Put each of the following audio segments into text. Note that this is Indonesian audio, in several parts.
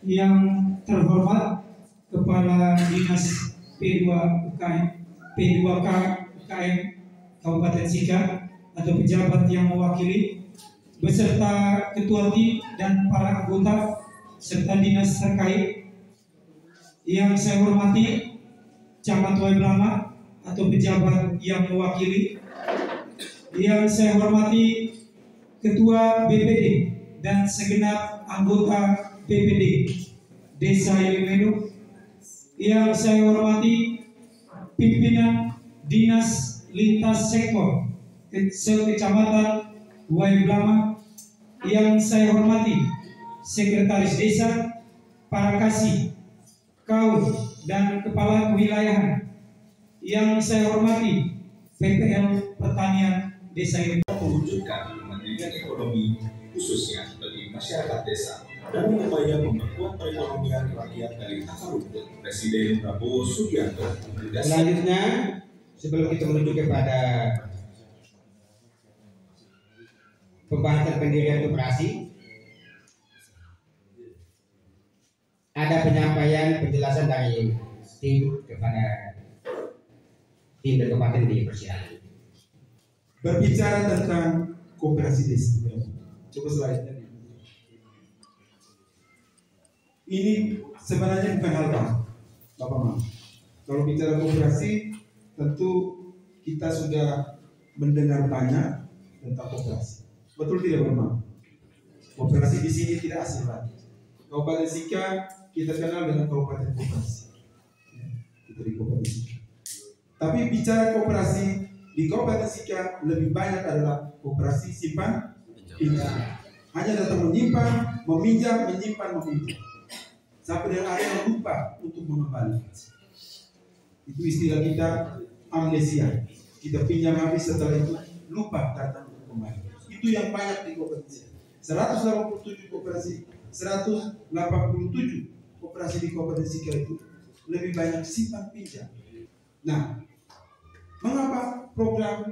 Yang terhormat Kepala Dinas P2K UKM Kabupaten Sika atau pejabat yang mewakili beserta ketua tim dan para anggota serta dinas terkait. Yang saya hormati Camat Wailama atau pejabat yang mewakili. Yang saya hormati Ketua BPD dan segenap anggota BPD Desa Ilimelu. Yang saya hormati pimpinan Dinas Lintas Sektor Kecamatan Wailama. Yang saya hormati Sekretaris Desa, para kasih, kaum, dan kepala kewilayahan. Yang saya hormati PPL Pertanian Desa ini. Mewujudkan kemandirian ekonomi khususnya bagi masyarakat desa dan upaya memperkuat perekonomian rakyat dari akar rumput. Presiden Prabowo Subianto. Selanjutnya, sebelum kita menuju kepada pembahasan pendirian koperasi, ada penyampaian penjelasan dari tim kepada tim dan kabupaten di Persiapan. Berbicara tentang koperasi desa, coba slide-nya. Ini sebenarnya bukan hal baru, Bapak Mam. Kalau bicara koperasi, tentu kita sudah mendengar banyak tentang koperasi. Betul tidak, Bapak Mam? Koperasi di sini tidak asing lagi. Kabupaten Sika kita kenal dengan kabupaten koperasi. Kita di Kabupaten Sika. Tapi bicara koperasi di Kabupaten Sika lebih banyak adalah koperasi simpan pinjam. Hanya datang menyimpan, meminjam, menyimpan, meminjam. Sampai dengan ada yang lupa untuk mengembalikan. Itu istilah kita amnesia. Kita pinjam habis, setelah itu lupa datang untuk kembali. Itu yang banyak di Kabupaten. 187 koperasi, 187 koperasi di Kabupaten Sika itu lebih banyak simpan pinjam. Nah, mengapa program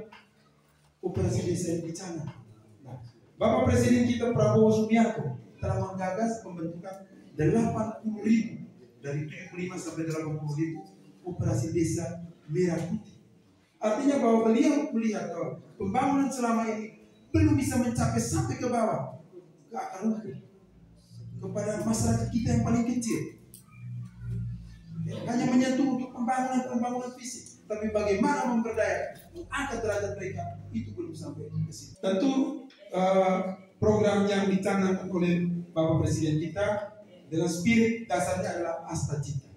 koperasi desa ini dicanang? Nah, Bapak Presiden kita Prabowo Subianto telah menggagas pembentukan 80.000 dari 75 sampai 80.000 koperasi desa merah putih. Artinya bahwa beliau melihat bahwa pembangunan selama ini belum bisa mencapai sampai ke bawah, ke akar rumput, kepada masyarakat kita yang paling kecil. Hanya menyentuh untuk pembangunan fisik, tapi bagaimana memperdaya, mengangkat derajat mereka, itu belum sampai ke situ. Tentu program yang dicanangkan oleh Bapak Presiden kita dengan spirit dasarnya adalah asta cita.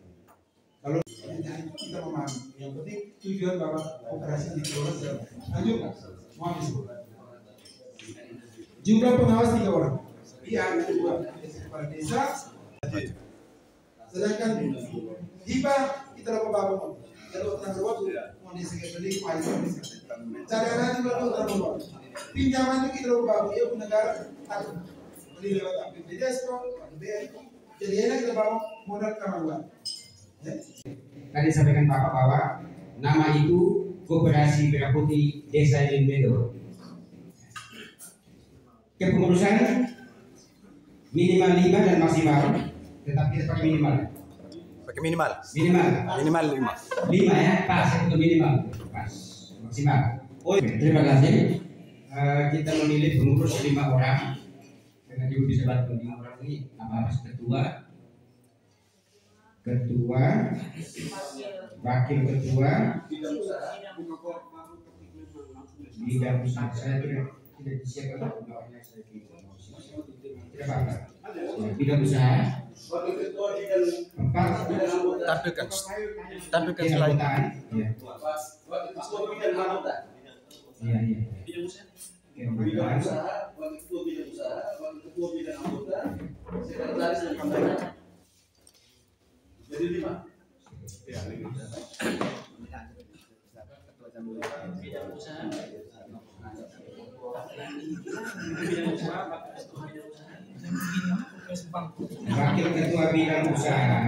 Kalau kita memahami, yang penting tujuan Bapak operasi dikelola secara lanjut. Jumlah pengawas 3 orang. Iya, kedua kepala desa. Sedangkan hibah kita dapat bawa. Kalau transport mau disegel kualitas. Cadangan juga transport. Pinjaman itu kita dapat bawa. Ya negara atau beli lewat APBDes kok, BRI. Jadi enak kita bawa modal kamar. Tadi sampaikan Bapak bahwa nama itu Koperasi Merah Putih Desa Ilimelu. Kepengurusan minimal 5 dan maksimal, tetapi kita pakai minimal. Pakai minimal. Minimal 5. 5 ya, pas untuk minimal, pas. Maksimal. Oh, terima kasih. Kita memilih pengurus 5 orang. Karena Ibu bisa bantu 5 orang ini. Apa ketua, wakil ketua, bidang usaha. Saya tidak disiapkan orangnya, saya tidak apa-apa. Bidang usaha. 4 Tampilkan selain. Iya. Iya. Bidang usaha, wakil ketua bidang usaha, wakil ketua bidang anggota, sekretaris dan kampanye. Jadi 5. Ya, 5. Wakil ketua bidang usaha.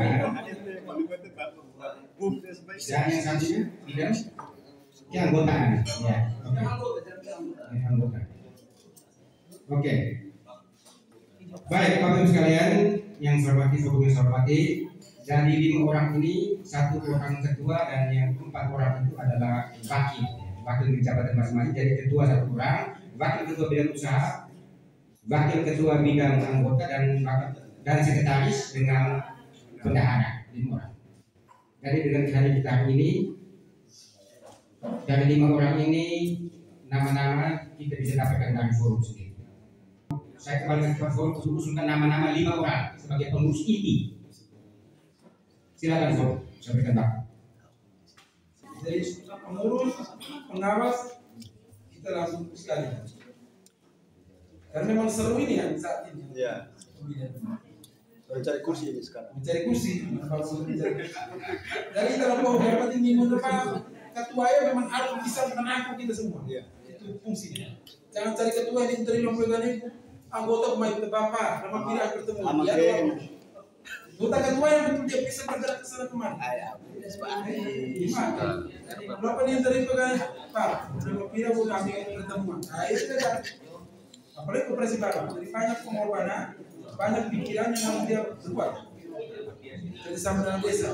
Dan yang satunya bidang keanggotaan. Ya. Anggota. Oke. Baik, Bapak Ibu sekalian, yang saya hormati, dari 5 orang ini 1 orang ketua dan yang 4 orang itu adalah wakil di jabatan masing-masing. Jadi ketua 1 orang, wakil ketua bidang usaha, wakil ketua bidang anggota dan sekretaris dengan bendahara 5 orang. Jadi dengan hari kita hari ini dari 5 orang ini nama-nama kita bisa dapatkan dari forum sendiri. Saya kembalikan ke forum untuk usulkan nama-nama 5 orang sebagai pengurus inti. Silakan forum, saya berikan Pak. Jadi pengurus, pengawas, kita langsung sekali. Karena memang seru ini kan saat ini. Iya. Mencari kursi ini sekarang. Mencari kursi. Jadi kalau mau dapat ini menerima ketua ya memang harus bisa menangkap kita semua. Iya. Itu fungsinya. Jangan cari ketua yang terima pegang itu. Anggota kemarin ke bapak, nama pilih bertemu. Anggota ketua yang betul dia bisa bergerak ke sana kemari. Gimana? Berapa dia dari pegang Pak? Nama pilih bukan ambil pertemuan. Nah itu kan. Apalagi koperasi baru. Jadi banyak pengorbanan, banyak pikiran yang harus dia buat. Jadi sama dengan desa.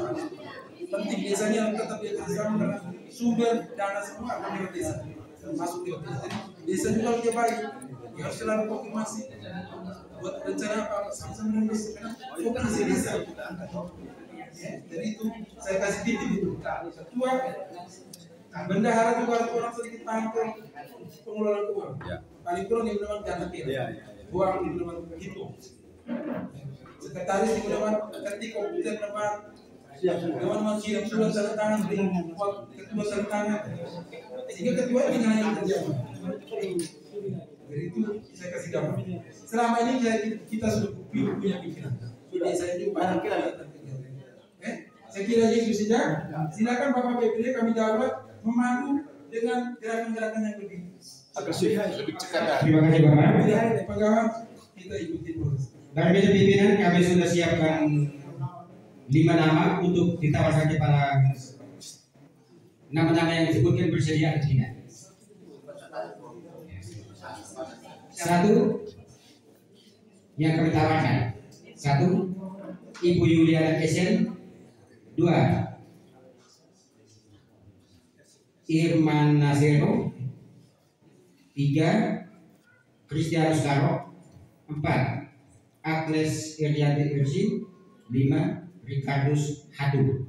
Penting desanya tetap dia bersama dengan sumber dana semua akan dari desa. Masuk ke desa. Desa juga harus dia baik. Dia harus selalu konfirmasi buat rencana apa sama-sama dengan desa. Karena koperasi desa. Jadi itu saya kasih titip itu. Ketua, bendahara juga harus orang sedikit paham pengelolaan keuangan. Paling kurang di benar dana kira. Uang di benar hitung. Sekretaris di benar ketik komputer benar. Dewan mengirim surat tanda tangan buat ketua tanda tangan. Sehingga ketua ini hanya kerja. Jadi itu saya kasih gambar. Selama ini kita sudah punya pikiran. Sudah saya juga banyak kira. Saya kira itu saja. Silakan Bapak BPD kami jawab memandu dengan gerakan-gerakan yang lebih agresif, lebih cekat. Terima kasih Bapak. Pegawai kita ikuti terus. Dari meja pimpinan kami sudah siapkan 5 nama untuk ditawarkan kepada nama-nama yang disebutkan bersedia atau tidak. 1 yang kami tawarkan. 1 Ibu Yuliana Esen. 2 Irman Nasero. 3 Kristianus Karo. 4 Agnes Irianti Irsi. 5 Ricardus Hadu.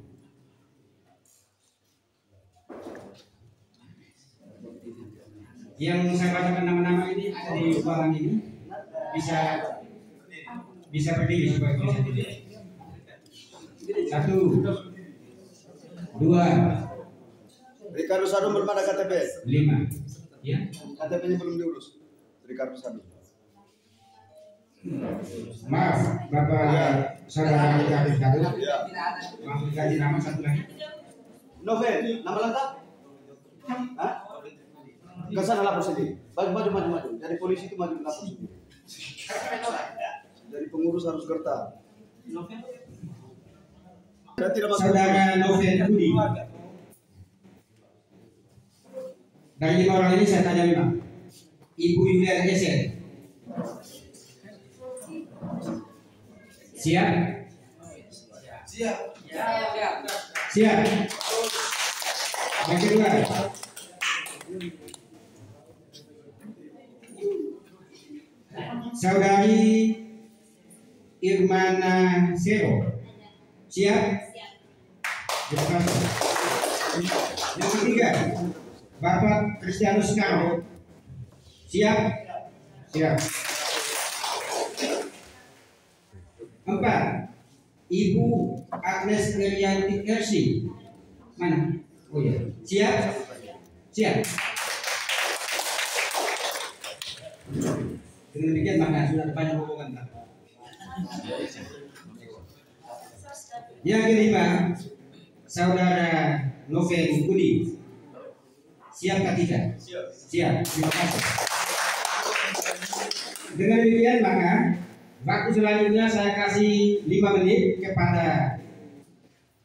Yang saya bacakan nama-nama ini ada di ruangan ini, bisa berdiri supaya bisa dilihat. 1 2 Ricardo Sadu belum ada KTP. 5. Ya. KTP-nya belum diurus. Ricardo Sadu. Maaf, Bapak Saudara Ricardo Sadu. Ya. Maaf diganti nama 1 lagi. Novel, nama lengkap? Hah? Ke sana lapor sendiri. Maju. Dari polisi itu maju lapor sendiri. Dari pengurus harus gerta. Saya tidak masuk. Saudara Novel Budi. Dari 5 orang ini saya tanya memang. Ibu Yuliana Esen. Siap? Siap. Yang kedua. Saudari Irmana Sero. Siap? Terima kasih. Yang ketiga, Bapak Kristianus Karo. Siap? Siap. 4 Ibu Agnes Irianti Irsi. Mana? Oh ya. Siap? Siap. Dengan demikian maka sudah ada banyak hubungan. Yang kelima, Saudara Novel Budi. Siapkah tidak? Siap. Terima kasih. Dengan demikian maka waktu selanjutnya saya kasih 5 menit kepada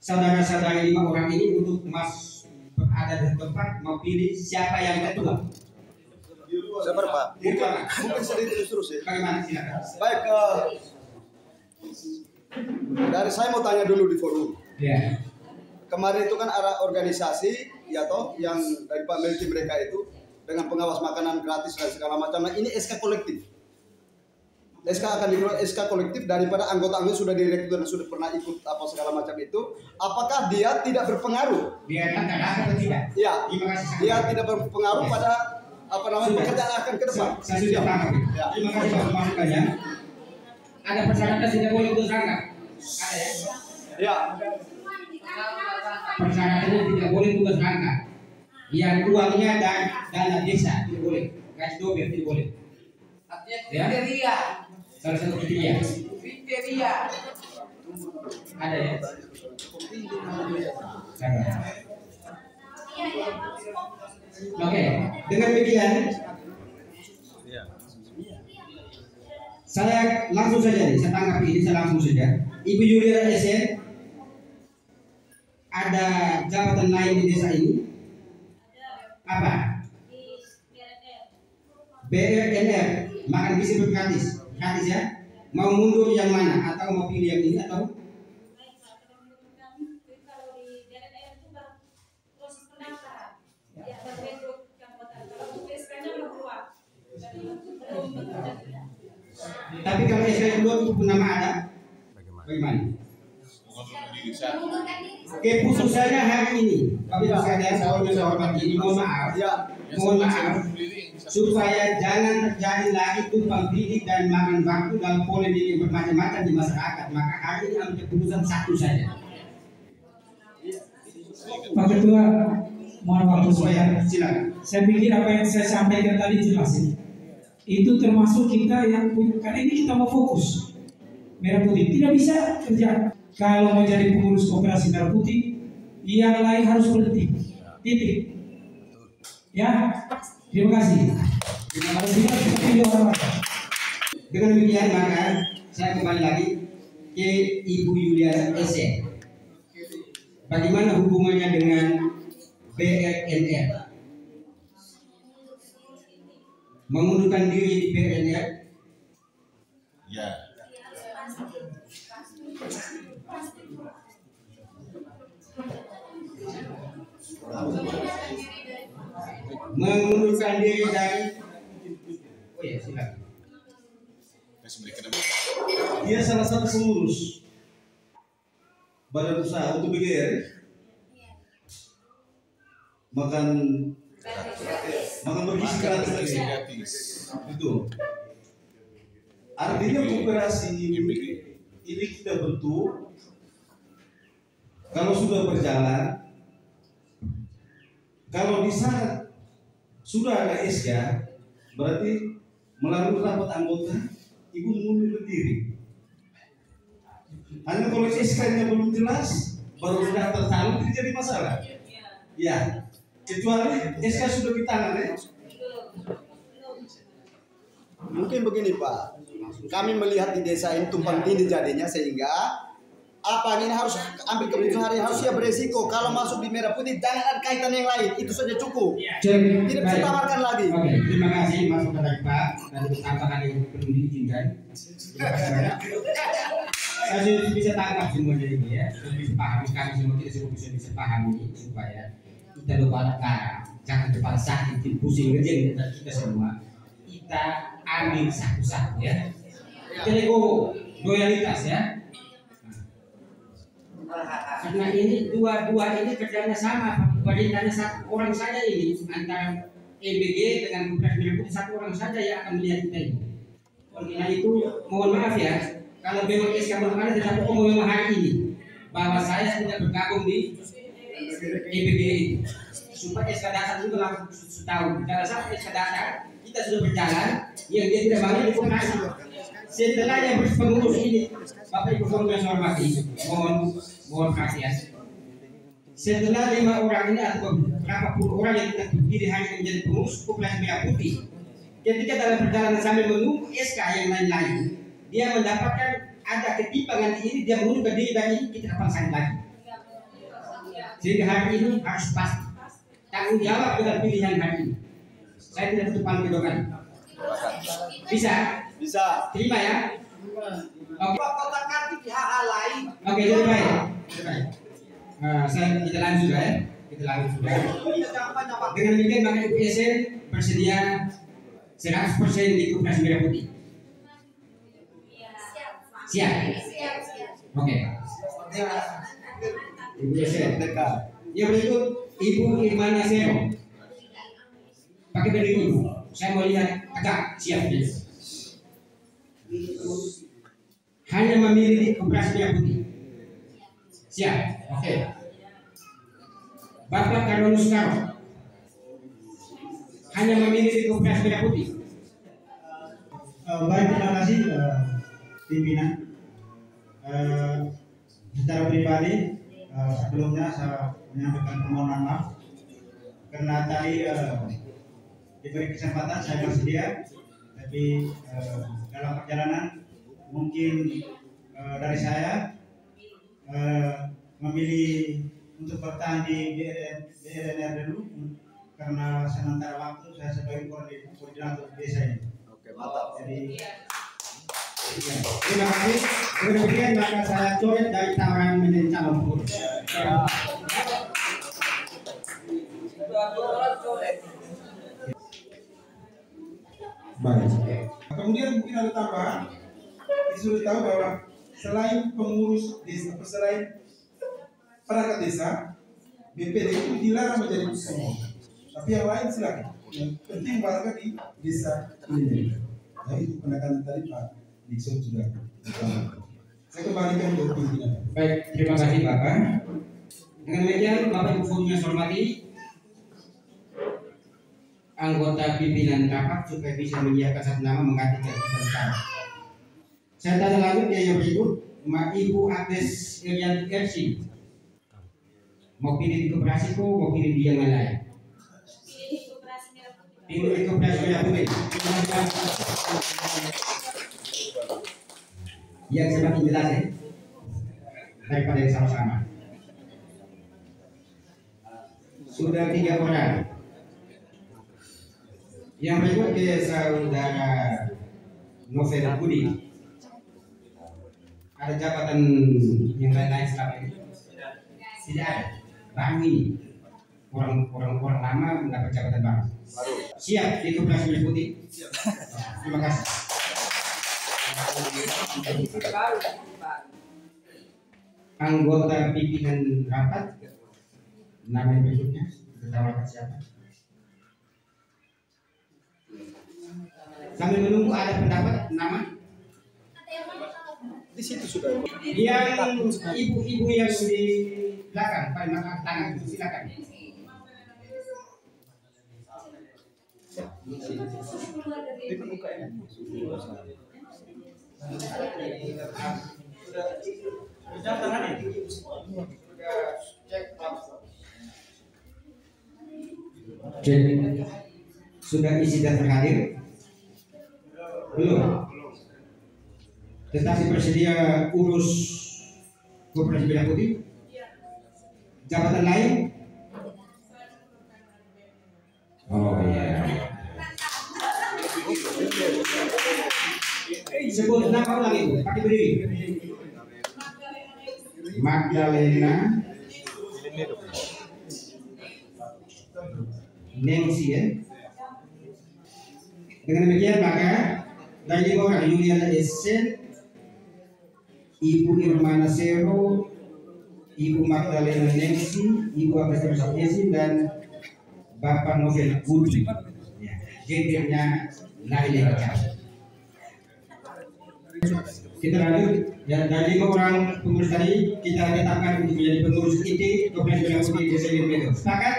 saudara-saudari 5 orang ini untuk berada di tempat memilih siapa yang ketua. Sabar Pak. Mungkin sedikit terus ya. Bagaimana silakan. Baik. Dari saya mau tanya dulu di forum. Ya. Kemarin itu kan ada organisasi ya toh yang dari Pak Melki mereka itu dengan pengawas makanan gratis dan segala macam. Nah ini SK kolektif. SK akan dibuat SK kolektif daripada anggota-anggota sudah direkrut dan sudah pernah ikut apa segala macam itu. Apakah dia tidak berpengaruh? Dia kan atau tidak? Ya, Terima kasih. dia tidak berpengaruh pada apa namanya pekerjaan akan ke depan. Saya sudah tangkap. Ya. Terima kasih Pak masukannya. Ada persyaratan tidak boleh putus rangka. Ada ya? Ya, Persyaratannya tidak boleh putus rangka. Yang uangnya dan dana desa tidak boleh. Gaji dobel tidak boleh. Artinya Ya. kriteria. Salah satu kriteria. Kriteria. Ada ya? Ada. Oke, dengan demikian saya langsung saja nih, saya tanggapi ini, saya langsung saja. Ibu Yulia SN, ada jabatan lain di desa ini? Apa? BRNR, makan gizi gratis, gratis ya? Mau mundur yang mana? Atau mau pilih yang ini atau? Tapi kalau SK yang kedua itu nama ada, bagaimana? Keputusannya hari ini, tapi saya hormati, mohon maaf, supaya jangan terjadi lagi tumpang tindih dan makan waktu dalam polemik yang bermacam-macam di masyarakat. Maka hari ini ambil keputusan satu saja. Pak Ketua, mohon waktu saya. Silakan. Saya pikir apa yang saya sampaikan tadi jelas ya. Itu termasuk kita yang punya, karena ini kita mau fokus. Merah Putih tidak bisa kerja. Kalau mau jadi pengurus koperasi Merah Putih, yang lain harus berhenti. Titik. Ya, terima kasih. Kalau tidak kita pilih orang lain. Dengan demikian maka saya kembali lagi ke Ibu Yulia SN. Bagaimana hubungannya dengan BRNR? Mengundurkan diri di BRNR? Ya. Mengundurkan diri dari, oh ya silakan. Dia salah satu pengurus badan usaha untuk BGR. Makan bergizi gratis. Itu. Artinya koperasi ini kita bentuk. Kalau sudah berjalan, kalau di saat sudah ada SK, berarti melalui rapat anggota, ibu mengundurkan diri. Hanya kalau SK-nya belum jelas, baru mendaftar calon tidak jadi masalah. Ya, kecuali SK sudah di tangan ya. mungkin begini Pak. Kami melihat di desa ini tumpang tindih jadinya sehingga apa ini harus ambil keputusan hari harus siap beresiko. Kalau masuk di Merah Putih jangan ada kaitan yang lain, itu saja cukup. Tidak bisa tawarkan lagi. Oke, terima kasih masukan dari Pak dan untuk tambahan yang perlu diizinkan. Saya sudah bisa tangkap semuanya ini ya, sudah bisa pahami, kami semua kita semua bisa pahami supaya kita lupa jangan kepala sakit, pusing rejeng kita semua. Kita ambil satu-satu ya. Kita nego loyalitas ya. Karena ini dua ini kerjanya sama, perintahnya satu orang saja ini antara EBG dengan Bupati Merah Putih satu orang saja yang akan melihat kita ini. Oleh itu mohon maaf ya, kalau memang SK belum ada tetapi memang hari ini bahwa saya tidak bergabung di EBG ini supaya SK dasar juga langsung tahu. Karena saat SK dasar kita sudah berjalan, yang dia tidak bangun di koperasi. Setelah yang pengurus ini, Bapak Ibu Forum yang saya hormati, mohon perhatian. Setelah 5 orang ini atau berapa puluh orang yang kita pilih hari ini menjadi pengurus koperasi Merah Putih, ketika dalam perjalanan sambil menunggu SK yang lain-lain, dia mendapatkan ada ketimpangan di ini, dia mengundurkan diri dari ini, kita akan sakit lagi. Sehingga hari ini harus pasti tanggung jawab dengan pilihan hari ini. Saya tidak tutup kedokan. Bisa? Bisa. Terima ya. Oke. Kotak-katik hal-hal lain Oke, jadi baik. Kita lanjut ya. Kita lanjut sudah. Dengan demikian maka Ibu Esen bersedia 100% di Koperasi Merah Putih. Siap. Oke. Ibu Esen. Yang berikut Ibu Irmana Sero. Pakai berdiri Ibu. Saya mau lihat tegak, siap dia. Hanya memilih di Koperasi Merah Putih. Siap. Oke. Bapak Karolus Karo. Hanya memilih di Koperasi Merah Putih. Baik, terima kasih pimpinan. Secara pribadi sebelumnya saya menyampaikan permohonan maaf karena tadi diberi kesempatan saya bersedia, tapi dalam perjalanan mungkin dari saya memilih untuk bertahan di BRNR dulu karena sementara waktu saya sebagai koordinator desa ini. Oke, mantap. Jadi terima kasih. Kemudian maka saya coret dari tawaran menjadi calon pengurus. Baik. Kemudian mungkin ada tambahan. Kita sudah tahu bahwa selain pengurus desa, selain perangkat desa, BPD itu dilarang menjadi semua. Tapi yang lain silakan. Yang penting warga di desa ini. Nah, itu penekanan tadi Pak Dixon sudah. Saya kembalikan ke pimpinan. Baik, terima kasih Bapak. Dengan demikian Bapak Ibu yang saya hormati, anggota pimpinan rapat supaya bisa menyiapkan satu nama menggantikan kita bersama. Saya tanya lanjut yang berikut, Ibu Agnes Irianti Ersi. Mau pilih di Koperasi mau pilih di yang lain? Pilih di Koperasi Merah Putih. Yang semakin jelas ya, daripada yang sama-sama. Sudah 3 orang. Yang berikut ke saudara Novel Budi. Ada jabatan yang lain-lain selama ini? Tidak ada. Baru ini orang lama mendapat jabatan baru. Siap di Koperasi Merah Putih. Terima kasih. Anggota pimpinan rapat, nama yang berikutnya kita tawarkan siapa? Sambil menunggu ada pendapat nama. Di situ sudah. Yang ibu-ibu yang di belakang, paling belakang tangan itu silakan. Jadi sudah isi daftar hadir? Belum. Tetapi bersedia urus Koperasi Merah Putih? Jabatan lain? Oh iya. Sebut nama ulang itu, pakai berdiri. Magdalena Nancy ya. Dengan demikian maka dari orang Juliana Esen, Ibu Irmana Sero, Ibu Magdalena Nancy, Ibu Agnes Esen dan Bapak Novel Budi. Ya, gendernya lain aja. Kita lanjut ya, dari 5 orang pengurus tadi kita tetapkan untuk menjadi pengurus inti Koperasi Merah Putih Desa Wirmedo. Sepakat?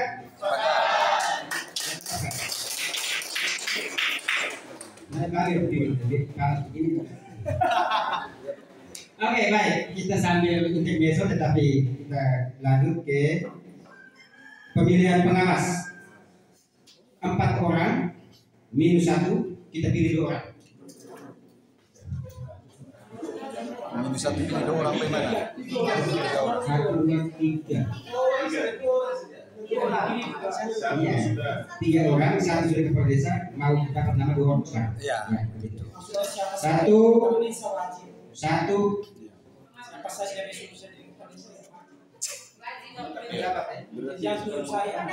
Oke, baik, kita sambil intermezzo tetapi kita lanjut ke pemilihan pengawas. 4 orang minus 1, kita pilih 2 orang. Minus 1 itu 2 orang bagaimana? 1, 2, 3. Iya, 3 orang, 1 sudah kepala desa, mau dapat nama 2 orang sekarang. Iya. Ya, begitu. 1 saja besok bisa jadi kepala saya. Yang suruh saya.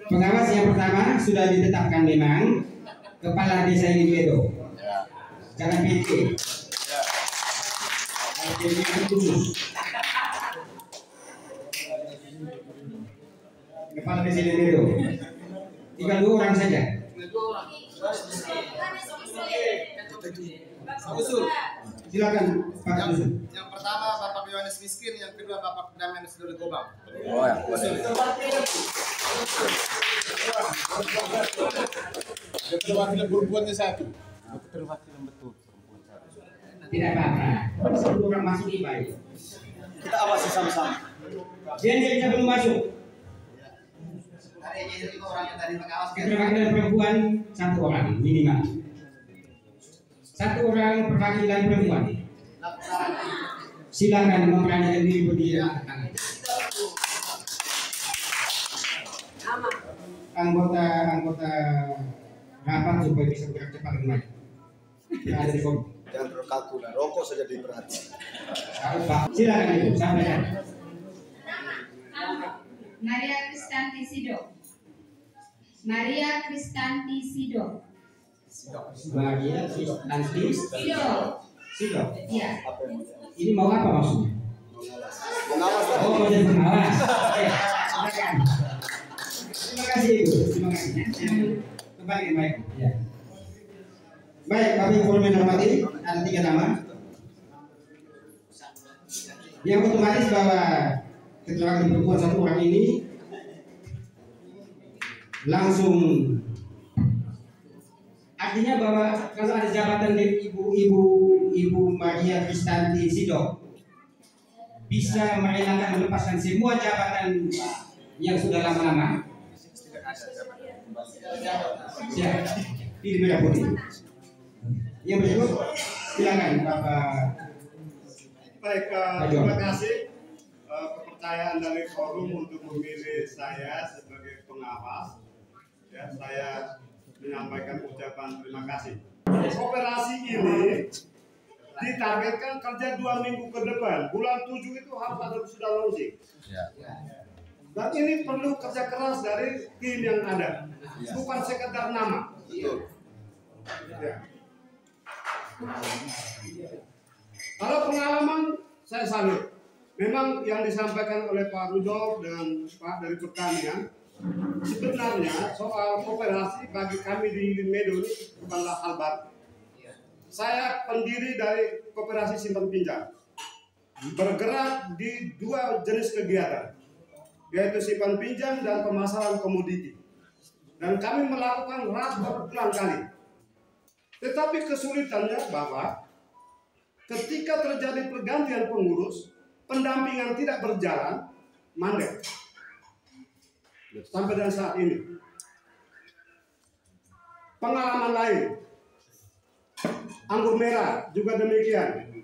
Pengawas yang pertama sudah ditetapkan memang kepala desa ini Medo. Karena PT. Kepala desa ini Medo. Tinggal 2 orang saja. Silakan Pak Dusun. Yang pertama Bapak Yohanes Miskin, yang kedua Bapak Damian Sidoli Gobang. Oh ya, boleh. Perwakilan perempuannya satu. Perwakilan betul perempuan satu. Tidak apa-apa. 10 orang masuk ini baik. Kita awasi sama-sama. Dia belum masuk. Perwakilan perempuan 1 orang minimal. 1 orang perwakilan perempuan. Silakan memberanikan diri berdiri. Anggota rapat supaya bisa bergerak cepat dan baik. Ada di komisi. Jangan terlalu kaku lah, rokok saja diperhati. Silakan Ibu, sampaikan. Maria Kristanti Sido. Maria Kristanti Sido. Maria Kristanti Sido. Sido. Iya. Ini mau apa maksudnya? Pengawas tadi. Oh, mau jadi pengawas. Oke, silakan. Terima kasih Ibu. Terima kasih. Kembali ke baik. Ya. Baik, kami informasi hormati ada 3 nama. Yang otomatis bahwa keterangan perempuan 1 orang ini langsung artinya bahwa kalau ada jabatan dari Ibu Maria Kristanti Sido bisa mengenakan melepaskan semua jabatan yang sudah lama-lama. Siap. Di merah putih. Yang berikut silakan Bapak. Baik, terima kasih kepercayaan dari forum untuk memilih saya sebagai pengawas. Ya, saya menyampaikan ucapan terima kasih. Operasi ini ditargetkan kerja 2 minggu ke depan. Bulan 7 itu harus ada sudah launching. Dan ini perlu kerja keras dari tim yang ada, bukan sekedar nama. Ya. Kalau pengalaman saya salut. Memang yang disampaikan oleh Pak Rudolf dan Pak dari Pertanian, sebenarnya soal kooperasi bagi kami di Medo ini bukanlah hal baru. Saya pendiri dari Koperasi Simpan Pinjam, bergerak di 2 jenis kegiatan, yaitu simpan pinjam dan pemasaran komoditi. Dan kami melakukan rapat berulang kali. Tetapi kesulitannya bahwa ketika terjadi pergantian pengurus, pendampingan tidak berjalan, mandek. Sampai dengan saat ini. Pengalaman lain, anggur merah juga demikian.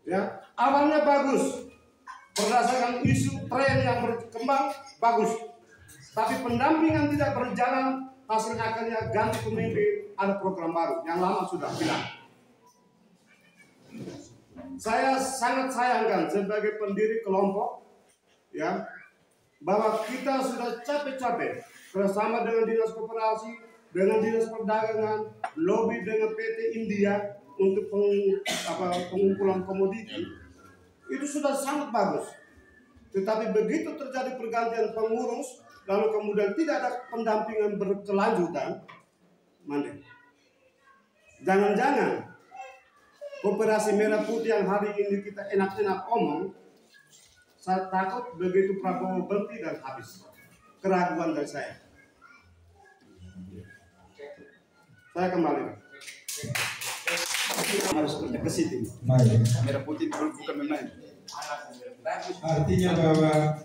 Ya, awalnya bagus, berdasarkan isu tren yang berkembang bagus, tapi pendampingan tidak berjalan, hasilnya akhirnya ganti pemimpin, ada program baru, yang lama sudah hilang. Saya sangat sayangkan sebagai pendiri kelompok, ya, bahwa kita sudah capek-capek bersama dengan dinas koperasi, dengan dinas perdagangan, lobby dengan PT India untuk pengumpulan komoditi, itu sudah sangat bagus. Tetapi begitu terjadi pergantian pengurus, lalu kemudian tidak ada pendampingan berkelanjutan, mandek. Jangan-jangan Koperasi Merah Putih yang hari ini kita enak-enak omong, saya takut begitu Prabowo berhenti dan habis. Keraguan dari saya. Saya kembali. Harus kerja ke situ. Merah Putih bukan main. Artinya bahwa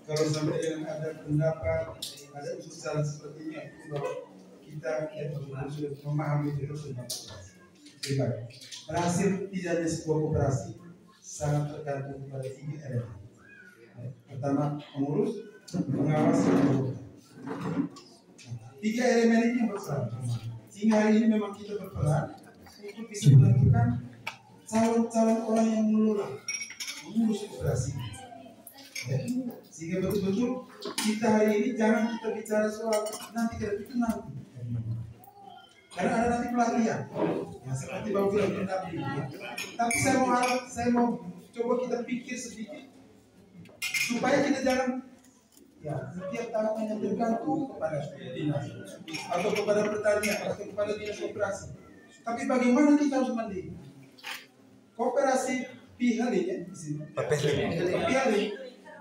kalau sampai yang ada pendapat, ada usulan seperti ini, bahwa kita sudah memahami itu sudah. Berhasil tidaknya sebuah koperasi sangat tergantung pada 3 elemen. Pertama, pengurus, pengawas, dan anggota. 3 elemen ini bersama. Sehingga hari ini memang kita berperan untuk bisa menentukan calon-calon orang yang mengurus koperasi. Ya. Sehingga betul-betul kita hari ini jangan kita bicara soal nanti itu nanti. Karena ada nanti pelatihan, ya, seperti Bapak bilang tadi. Tapi saya mau coba kita pikir sedikit supaya kita jangan ya setiap tahun hanya bergantung kepada dinas atau kepada pertanian atau kepada dinas koperasi. Tapi bagaimana kita harus mandiri? Koperasi Pihali ya di sini. Pihali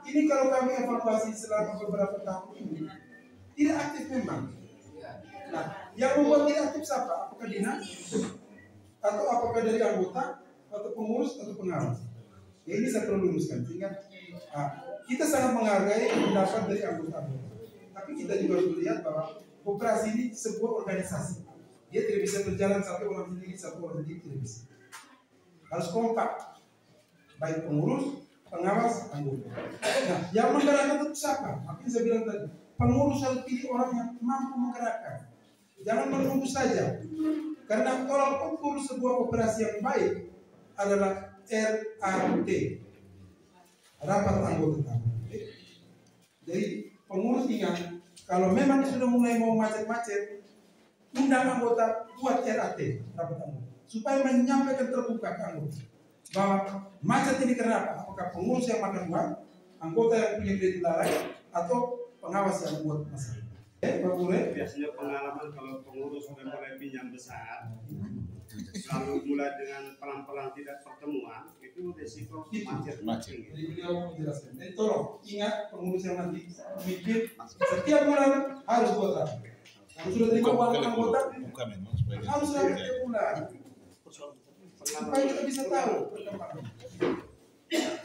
ini kalau kami evaluasi selama beberapa tahun ini tidak aktif memang. Nah, yang membuat tidak aktif siapa? Apakah dinas? Atau apakah dari anggota? Atau pengurus? Atau pengawas? Ya ini saya perlu luruskan. Sehingga kita sangat menghargai pendapat dari anggota-anggota. Tapi kita juga harus melihat bahwa koperasi ini sebuah organisasi. Dia tidak bisa berjalan satu orang sendiri tidak bisa. Harus kompak. Baik pengurus, pengawas, anggota. Nah, yang menggerakkan itu siapa? Makanya saya bilang tadi, pengurus harus pilih orang yang mampu menggerakkan. Jangan menunggu saja. Karena tolak ukur sebuah operasi yang baik adalah RAT. Rapat anggota. Jadi pengurus ingat, kalau memang sudah mulai mau macet-macet, undang anggota buat RAT, rapat anggota, supaya menyampaikan terbuka ke anggota bahwa macet ini karena apa? Apakah pengurus yang makan uang, anggota yang punya kredit lalai, atau pengawas yang membuat masalah? Pak Bure? Biasanya pengalaman kalau pengurus sudah mulai pinjam besar, lalu mulai dengan pelan-pelan tidak pertemuan, itu risiko macet. Jadi beliau menjelaskan. Jadi tolong ingat pengurus yang nanti mikir setiap bulan harus buat rapat. Kalau sudah terima uang anggota, harus rapat setiap bulan. Supaya kita bisa tahu perkembangan.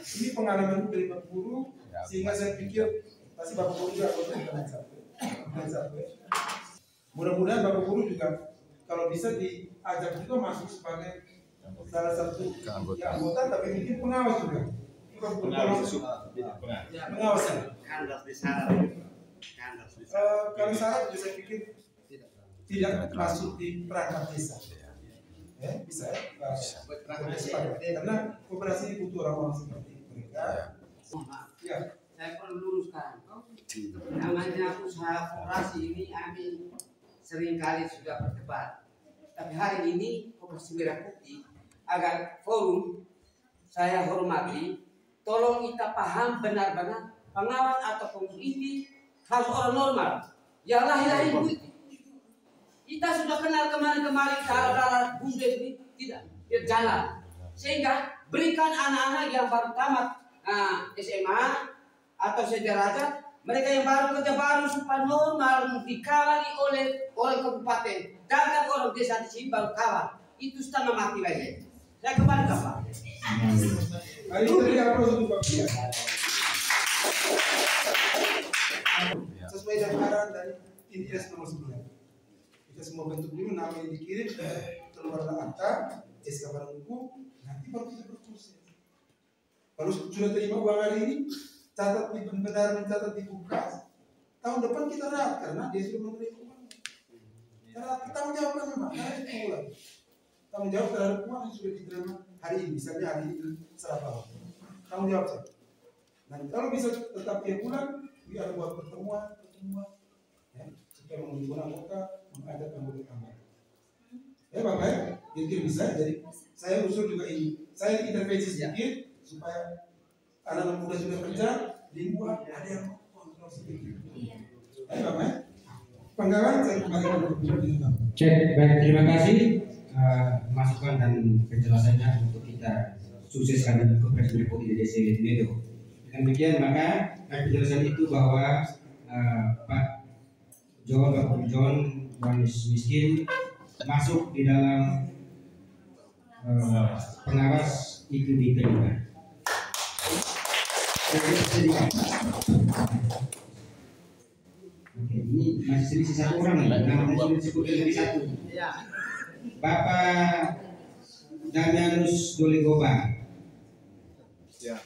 Ini pengalaman dari Pak Guru, sehingga saya pikir pasti Bapak Guru juga akan satu. Mudah-mudahan Bapak Guru juga kalau bisa diajak juga masuk sebagai salah satu anggota, tapi mungkin pengawas juga. Pengawas. Kandas di syarat. Kalau syarat saya pikir tidak masuk di perangkat desa. Ya, bisa ya. Karena koperasi ini butuh orang-orang seperti mereka. Ya. Saya perlu luruskan. Namanya usaha koperasi ini kami seringkali sudah berdebat. Tapi hari ini Koperasi Merah Putih agar forum saya hormati, tolong kita paham benar-benar pengawas atau pengurus ini harus orang normal. Yang lahir-lahir begitu. Kita sudah kenal kemarin-kemarin cara bunda ini tidak jalan. Sehingga berikan anak-anak yang baru tamat SMA atau sederajat, mereka yang baru kerja baru supaya normal dikawal oleh kabupaten. Dan orang desa di sini baru kawal. Itu setengah mati lagi. Saya kembali ke Pak. Hari ini apa untuk Pak? Sesuai dengan arahan dari Indes nomor 9. Kita semua bentuk dulu nama yang dikirim, keluarlah akta, SK barang hukum, nanti baru kita berproses. Kalau sudah terima uang hari ini, catat di benar mencatat di Bukas, tahun depan kita rapat karena dia sudah menerima uang. Karena tanggung jawab memang, karena itu mulai. Tanggung jawab terhadap uang yang sudah diterima hari ini, misalnya hari ini serah tanggung jawab saya. Nah, kalau bisa tetap tiap bulan, biar buat pertemuan, ya, supaya mengumpulkan anggota, mengajak anggota. Ya Bapak ya, mungkin bisa. Jadi saya usul juga ini, saya intervensi sedikit supaya anak-anak muda sudah kerja, dibuat ada yang kontrol sedikit. Ya Bapak ya, penggalan saya kembali ke Cek, baik, terima kasih masukan dan penjelasannya untuk kita sukseskan Koperasi Merah Putih di desa Medo. Dengan demikian maka penjelasan itu bahwa Pak John miskin masuk di dalam pengawas itu diterima. Oke, ini masih selisih satu orang nih, namanya sudah disebut dari satu. Bapak Damianus Dolegoba. Siap.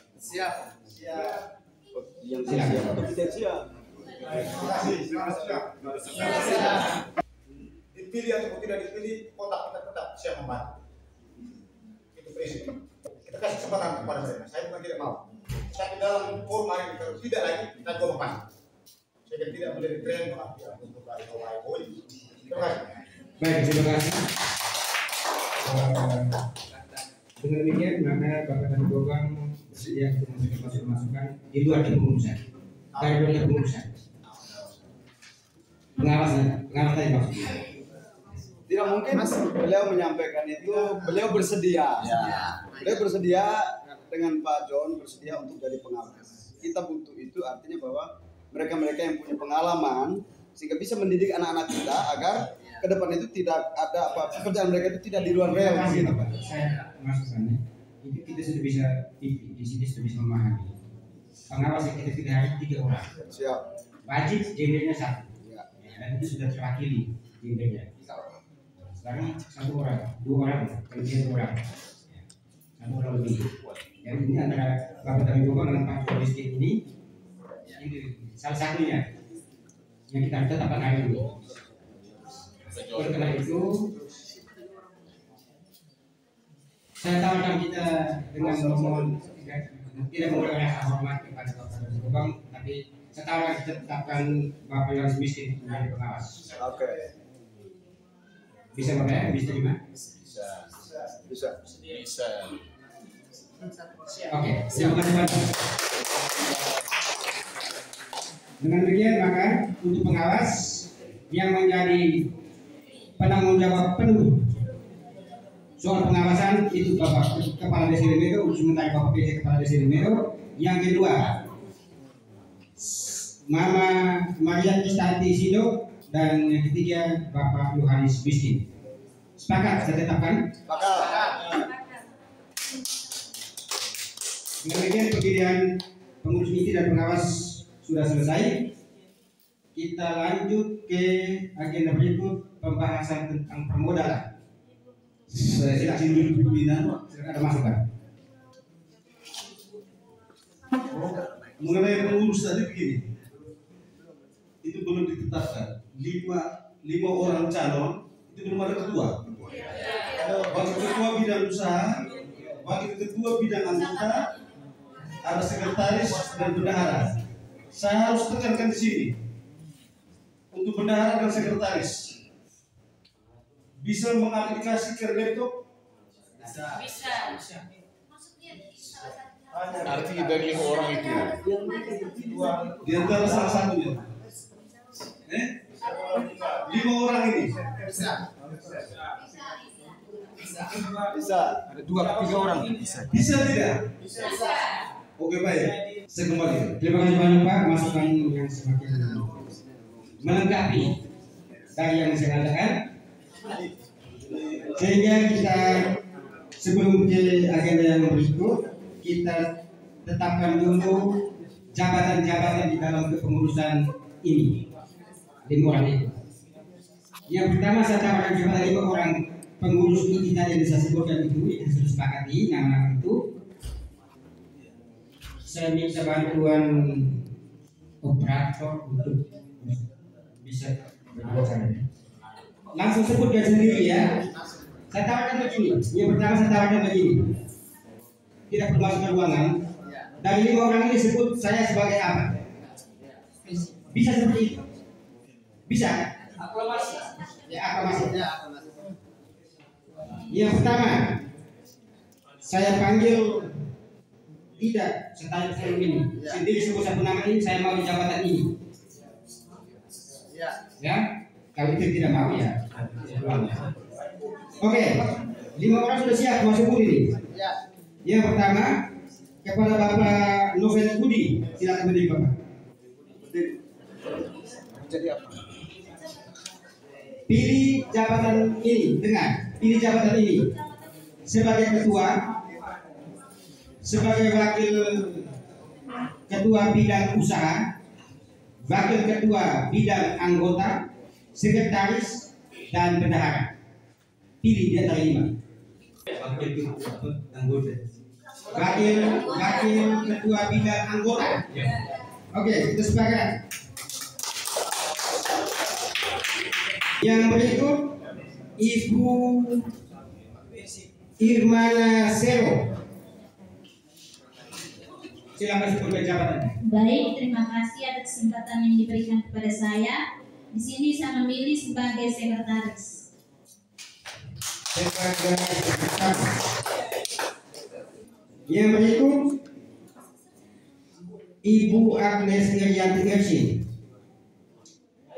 dipilih atau tidak dipilih, kotak kita tetap siap membantu. Itu prinsip. Kita kasih kesempatan kepada mereka. Saya bukan tidak mau. Tapi dalam forma yang kita tidak lagi, kita juga membantu. Saya tidak menjadi tren untuk dari Hawaii. Terima kasih. Baik, terima kasih. Dengan demikian, maka Bapak dan Bogam bersedia untuk memberikan masukan di luar kepengurusan. Dari luar kepengurusan. Pengawasan tadi maksudnya. Tidak mungkin beliau menyampaikan itu, beliau bersedia. Beliau bersedia dengan Pak John bersedia untuk jadi pengawas. Kita butuh itu artinya bahwa mereka-mereka yang punya pengalaman sehingga bisa mendidik anak-anak kita agar ke depan itu tidak ada apa pekerjaan mereka itu tidak di luar rel. Saya maksudnya itu kita sudah bisa di sini sudah bisa memahami. Pengawas yang kita pilih hari 3 orang. Siap. Wajib gendernya 1. Dan itu sudah terwakili gendernya. Sekarang 1 orang, 2 orang, kemudian 2 orang, 1 orang lebih. Jadi ini antara Bapak dan Ibu dengan Pak Miskin ini salah satunya yang kita tetapkan hari ini. Oleh karena itu, saya tawarkan kita dengan memohon tidak menggunakan rasa hormat kepada Bapak dan Ibu, tapi saya tawarkan kita tetapkan Bapak yang miskin menjadi pengawas. Oke. Bisa Bapak ya? Bisa terima? Bisa. Oke, terima kasih Bapak. Dengan demikian maka untuk pengawas yang menjadi penanggung jawab penuh soal pengawasan itu Bapak Kepala Desa Limero, sementara Bapak PJ Kepala Desa Limero. Yang kedua Mama Maria Kristanti Sido, dan yang ketiga Bapak Yohanes Miskin. Sepakat saya tetapkan? Sepakat. Dengan demikian pemilihan pengurus inti dan pengawas sudah selesai. Kita lanjut ke agenda berikut, pembahasan tentang permodalan. Saya izin dulu pimpinan, silakan ada masukan. Mengenai pengurus tadi begini, itu belum ditetapkan. 5 orang calon itu belum ada ketua. Wakil ketua bidang usaha, wakil ketua bidang anggota, ada sekretaris dan bendahara. Saya harus tekankan di sini untuk bendahara dan sekretaris bisa mengaplikasi Kernetok. Bisa. Arti dari 5 orang itu Di antara salah satunya 5 orang ini Bisa. ada 2 ke 3 orang bisa tidak? Oke, baik. Saya kembali. Terima kasih banyak Pak, masukan yang semakin melengkapi dari yang saya katakan. Sehingga kita sebelum ke agenda yang berikut, kita tetapkan dulu jabatan-jabatan di dalam kepengurusan ini. 5 orang itu. Yang pertama saya tawarkan kepada 5 orang pengurus inti tadi yang saya sebutkan itu, yang sudah sepakati nama-nama itu. Saya minta bantuan operator untuk bisa berbicara. Langsung sebutkan sendiri ya. Saya tawarkan begini. Yang pertama saya tawarkan begini. Tidak perlu masuk ke ruangan. Dari 5 orang ini sebut saya sebagai apa? Bisa seperti itu? Bisa? Aklamasi. Ya, aklamasi. Yang pertama, saya panggil tidak setara saya ini. Sendiri sebut satu nama ini, saya mau di jabatan ini. Ya, kalau itu tidak mau ya. Oke, 5 orang sudah siap masuk ini. Yang pertama kepada Bapak Novel Budi, silakan berdiri Bapak. Jadi apa? Pilih jabatan ini, dengar. Pilih jabatan ini sebagai ketua, sebagai wakil ketua bidang usaha, wakil ketua bidang anggota, sekretaris dan bendahara. Pilih di antara 5. Wakil ketua bidang anggota. Oke, kita sepakat. Yang berikut Ibu Irmana Sero. Silakan sebutkan jabatannya. Baik, terima kasih atas kesempatan yang diberikan kepada saya. Di sini saya memilih sebagai sekretaris. Yang berikut Ibu Agnes Irianti Ersin.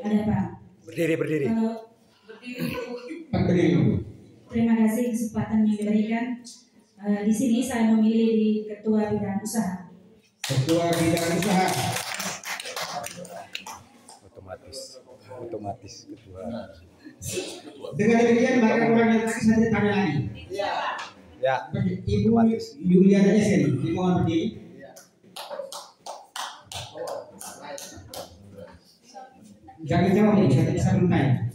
Ada Pak. Berdiri. Berdiri. Terima kasih kesempatan yang diberikan. Di sini saya memilih di Ketua Bidang Usaha. Ketua Bidang Usaha. Otomatis ketua. Dengan demikian maka orang yang tadi saya tanya lagi. Ya. Ibu Yuliana Esen, dimohon berdiri. Jangan jawab nih, saya belum tanya.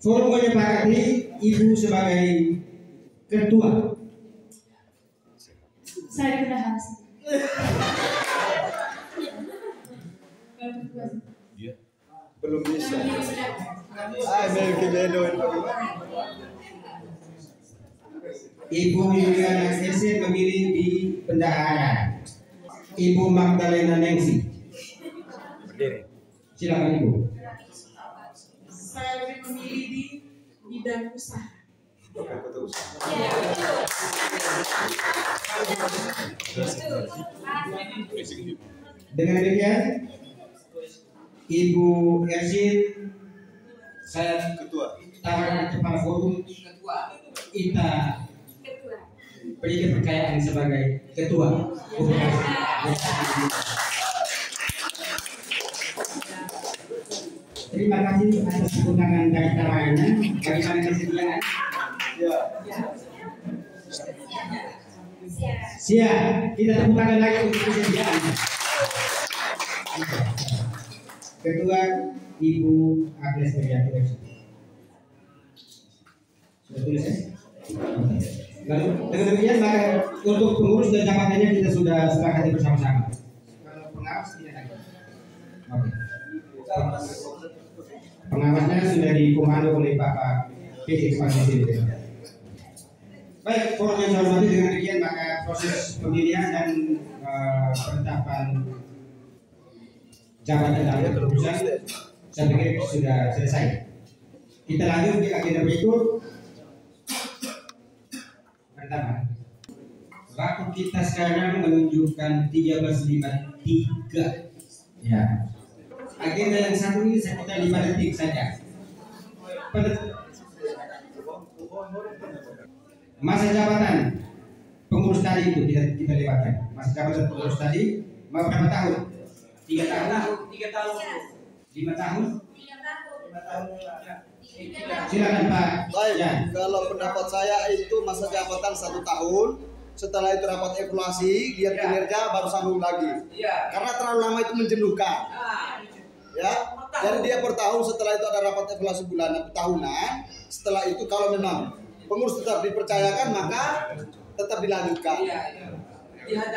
Forum menyepakati Ibu sebagai ketua. Saya tidak harus. Belum bisa. Ibu Yuliana Esen memilih di bendahara. Ibu Magdalena Nengsi. Berdiri. Silakan Ibu. Saya lebih memilih di bidang usaha. Dengan demikian Ibu Ersin, saya tawarkan kepada forum kita beri kepercayaan sebagai ketua. Terima kasih atas keundangan dari tawarannya. Bagaimana kesediaan? Siap. Kita tepuk tangan lagi untuk kesediaan. Ketua Ibu Agnes Irianti Ersin. Sudah tulis ya? Lalu dengan demikian maka untuk pengurus dan jabatannya kita sudah sepakati bersama-sama. Kalau pengawas tidak lagi. Oke. Pengawasnya sudah dikomando oleh Bapak PT Ekspansi. Baik, forum yang saya hormati, dengan demikian maka proses pemilihan dan penetapan jabatan dan keputusan saya pikir sudah selesai. Kita lanjut di agenda berikut. Pertama, waktu kita sekarang menunjukkan 13.53. Ya. Agenda yang satu ini sekitar 5 detik saja. Masa jabatan pengurus tadi itu kita lewatkan. Masa jabatan pengurus tadi mau berapa tahun? 3 tahun? 3 tahun. 5 tahun? Silakan Pak. Baik, kalau pendapat saya itu masa jabatan 1 tahun. Setelah itu rapat evaluasi, lihat kinerja, baru sambung lagi. Karena terlalu lama itu menjenuhkan. Ya, jadi dia per tahun, setelah itu ada rapat evaluasi bulanan tahunan. Setelah itu kalau memang pengurus tetap dipercayakan, maka tetap dilanjutkan.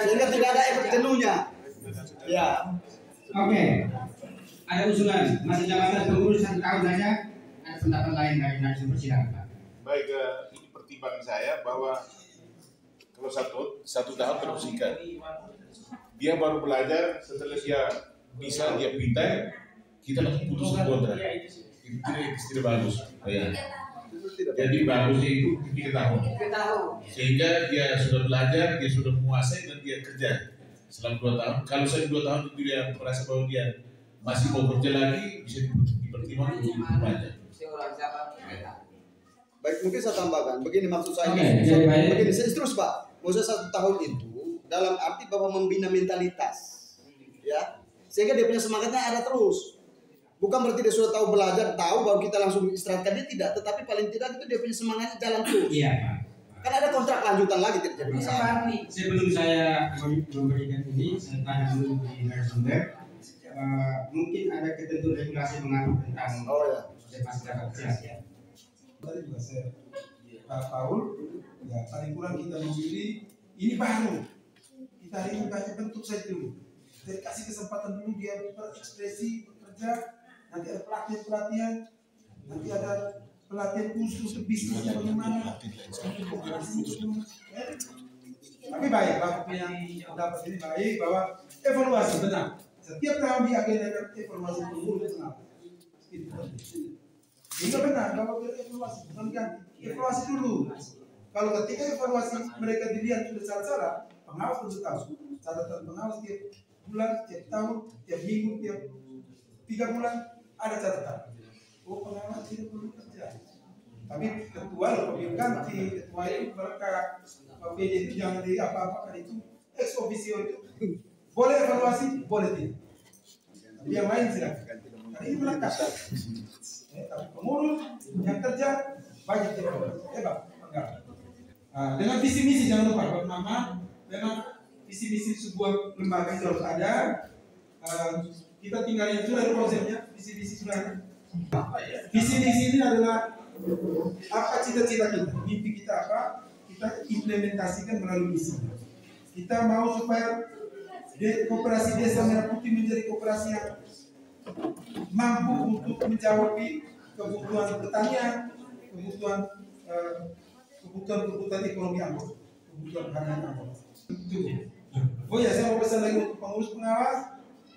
Sehingga tidak ada efek jenuhnya. Ya. Oke. Ada usulan masa jabatan pengurus 1 tahun saja. Ada pendapat lain dari narasumber, silakan Pak. Baik, ini pertimbangan saya bahwa kalau satu tahun teruskan, dia baru belajar, setelah dia bisa dia pintar, kita langsung putus kontrak. Itu tidak bagus. Ya. Jadi bagusnya itu 3 tahun. Sehingga dia sudah belajar, dia sudah menguasai dan dia kerja selama 2 tahun. Kalau saya 2 tahun itu dia merasa bahwa dia masih mau kerja lagi, bisa dipertimbangkan untuk banyak. Baik, mungkin saya tambahkan. Begini maksud saya. Begini, saya terus Pak. Maksud 1 tahun itu dalam arti bahwa membina mentalitas, ya, sehingga dia punya semangatnya ada terus. Bukan berarti dia sudah tahu belajar, tahu baru kita langsung istirahatkan, dia tidak. Tetapi paling tidak itu dia punya semangatnya jalan terus. Iya Pak. Kan ada kontrak lanjutan lagi tidak jadi masalah. Sebelum saya memberikan ini, saya tanya dulu di narasumber. Mungkin ada ketentuan regulasi mengatur tentang masa jabatan ya. Tadi juga saya Pak Paul, ya paling kurang kita memilih ini baru. Kita hari ini banyak bentuk saja dulu. Jadi kasih kesempatan dulu dia berekspresi, bekerja, nanti ada pelatihan, nanti ada pelatihan khusus untuk bisnisnya bagaimana. Tapi baik, Bapak yang dapat ini baik bahwa evaluasi benar. Setiap tahun diagendakan evaluasi pengurus kenapa? Ini benar bahwa evaluasi bukan ganti. Evaluasi dulu. Kalau ketika evaluasi mereka dilihat sudah salah, pengawas tentu tahu. Catatan pengawas tiap bulan, tiap tahun, tiap minggu, tiap 3 bulan ada catatan. Oh, pengawas tidak perlu kerja. Tapi ketua loh ganti, ketua itu mereka PJ itu jangan di apa-apakan itu ex officio itu boleh evaluasi, boleh tidak. Tapi yang lain silakan. Karena ini melekat. Tapi pengurus yang kerja banyak tidak hebat. Dengan visi misi jangan lupa bernama dengan visi misi sebuah lembaga itu harus ada. Kita tinggal itu dari konsepnya visi misi sudah ada. Visi misi ini adalah apa cita-cita kita, mimpi kita apa, kita implementasikan melalui misi. Kita mau supaya koperasi desa Merah Putih menjadi koperasi yang mampu untuk menjawab kebutuhan pertanian, kebutuhan ekonomi anggota, kebutuhan harian anggota. Oh ya, saya mau pesan lagi untuk pengurus pengawas.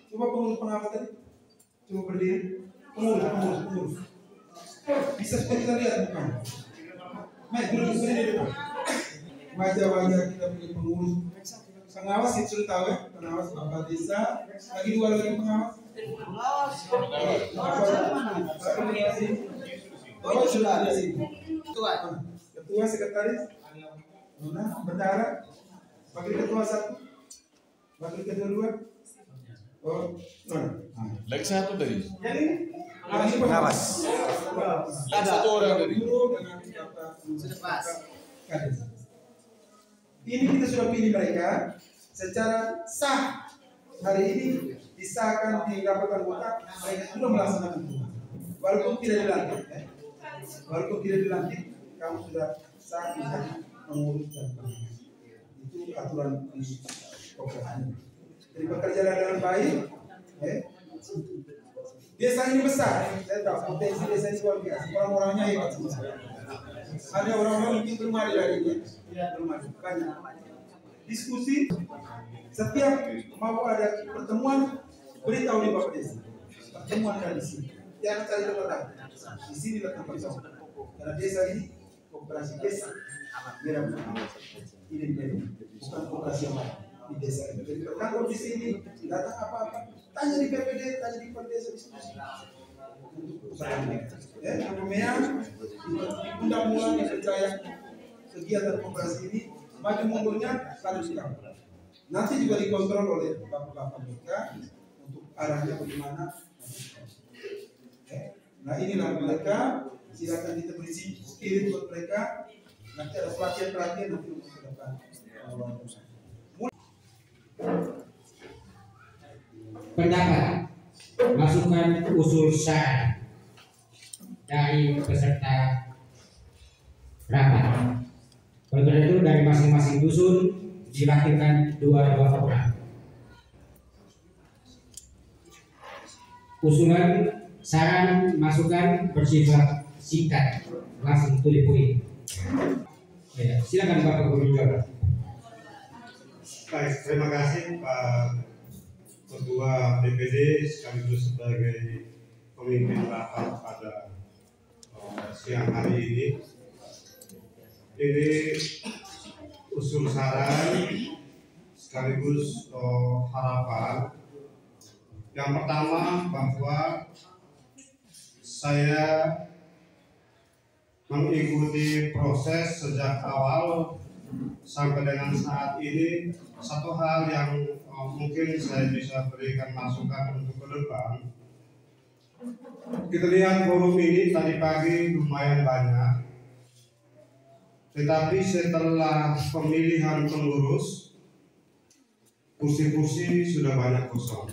Coba pengurus pengawas tadi, coba berdiri. Pengurus. Bisa supaya kita lihat bukan? Baik, duduk di depan. Wajah-wajah kita punya pengurus. Pengawas itu sudah tahu ya, pengawas Bapak Desa. Lagi 2 lagi pengawas. Oh, sudah ada sini. Ketua, sekretaris, bendara, wakil ketua 1, wakil ketua 2. Oh, lagi 1 tadi. Yang ini pengawas. Ada 1 orang tadi. Sudah pas. Ini kita sudah pilih mereka secara sah. Hari ini disahkan di rapat anggota, mereka sudah melaksanakan itu. Walaupun tidak dilantik, kamu sudah sah bisa mengurus dan itu aturan koperasi. Jadi bekerjalah dengan baik. Desa ini besar, saya tahu potensi desa ini luar biasa. Orang-orangnya hebat semua. Ada orang-orang mungkin belum ada lagi, belum ada banyak. Diskusi setiap mau ada pertemuan beritahu di Bapak Desa. Pertemuan dari sini. Jangan cari tempat di sini letak pertemuan. Karena desa ini koperasi desa. Merah ini bukan koperasi yang lain di desa ini. Jadi berkantor di sini datang apa-apa. Tanya di PPD, tanya di Perdesa diskusi. Undang mulai dipercaya kegiatan koperasi ini maju mundurnya harus sikap. Nanti juga dikontrol oleh bapak-bapak mereka untuk arahnya bagaimana. Nah inilah mereka, silakan kita beri spirit buat mereka. Nanti ada pelatihan nanti untuk ke depan. Pendapat, masukan, usul, saran dari peserta rapat. Oleh karena itu dari masing-masing dusun diwakilkan 2 orang. Usulan, saran, masukan bersifat singkat, langsung to the point. Ya, silakan Bapak Guru Jawab. Baik, terima kasih Pak Ketua DPD sekaligus sebagai pemimpin rapat pada siang hari ini. Ini usul saran sekaligus harapan. Yang pertama bahwa saya mengikuti proses sejak awal sampai dengan saat ini. Satu hal yang mungkin saya bisa berikan masukan untuk ke depan. Kita lihat forum ini tadi pagi lumayan banyak. Tetapi setelah pemilihan pengurus, kursi-kursi sudah banyak kosong.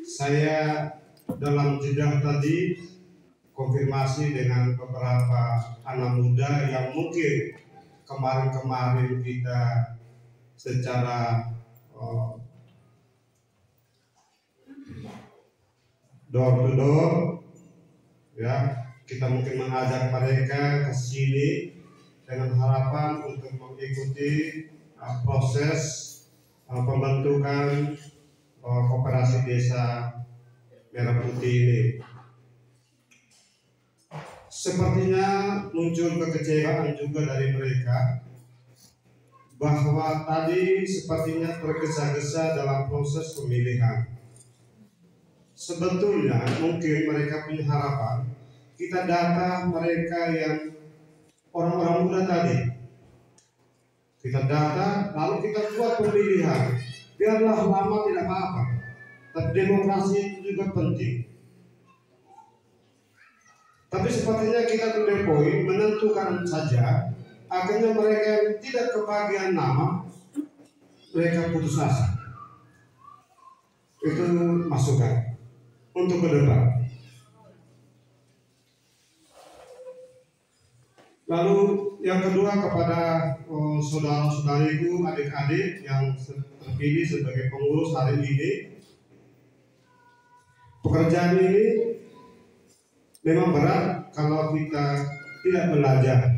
Saya dalam jeda tadi konfirmasi dengan beberapa anak muda yang mungkin kemarin-kemarin kita secara door to door, ya kita mungkin mengajak mereka ke sini dengan harapan untuk mengikuti proses pembentukan koperasi desa Merah Putih ini. Sepertinya muncul kekecewaan juga dari mereka bahwa tadi sepertinya tergesa-gesa dalam proses pemilihan. Sebetulnya mungkin mereka punya harapan kita data mereka yang orang-orang muda tadi. Kita data lalu kita buat pemilihan. Biarlah lama tidak apa-apa. Tapi demokrasi itu juga penting. Tapi sepertinya kita to the point menentukan saja, akhirnya mereka yang tidak kebagian nama, mereka putus asa. Itu masukan untuk ke depan. Lalu yang kedua kepada saudara-saudariku, adik-adik yang terpilih sebagai pengurus hari ini, pekerjaan ini memang berat kalau kita tidak belajar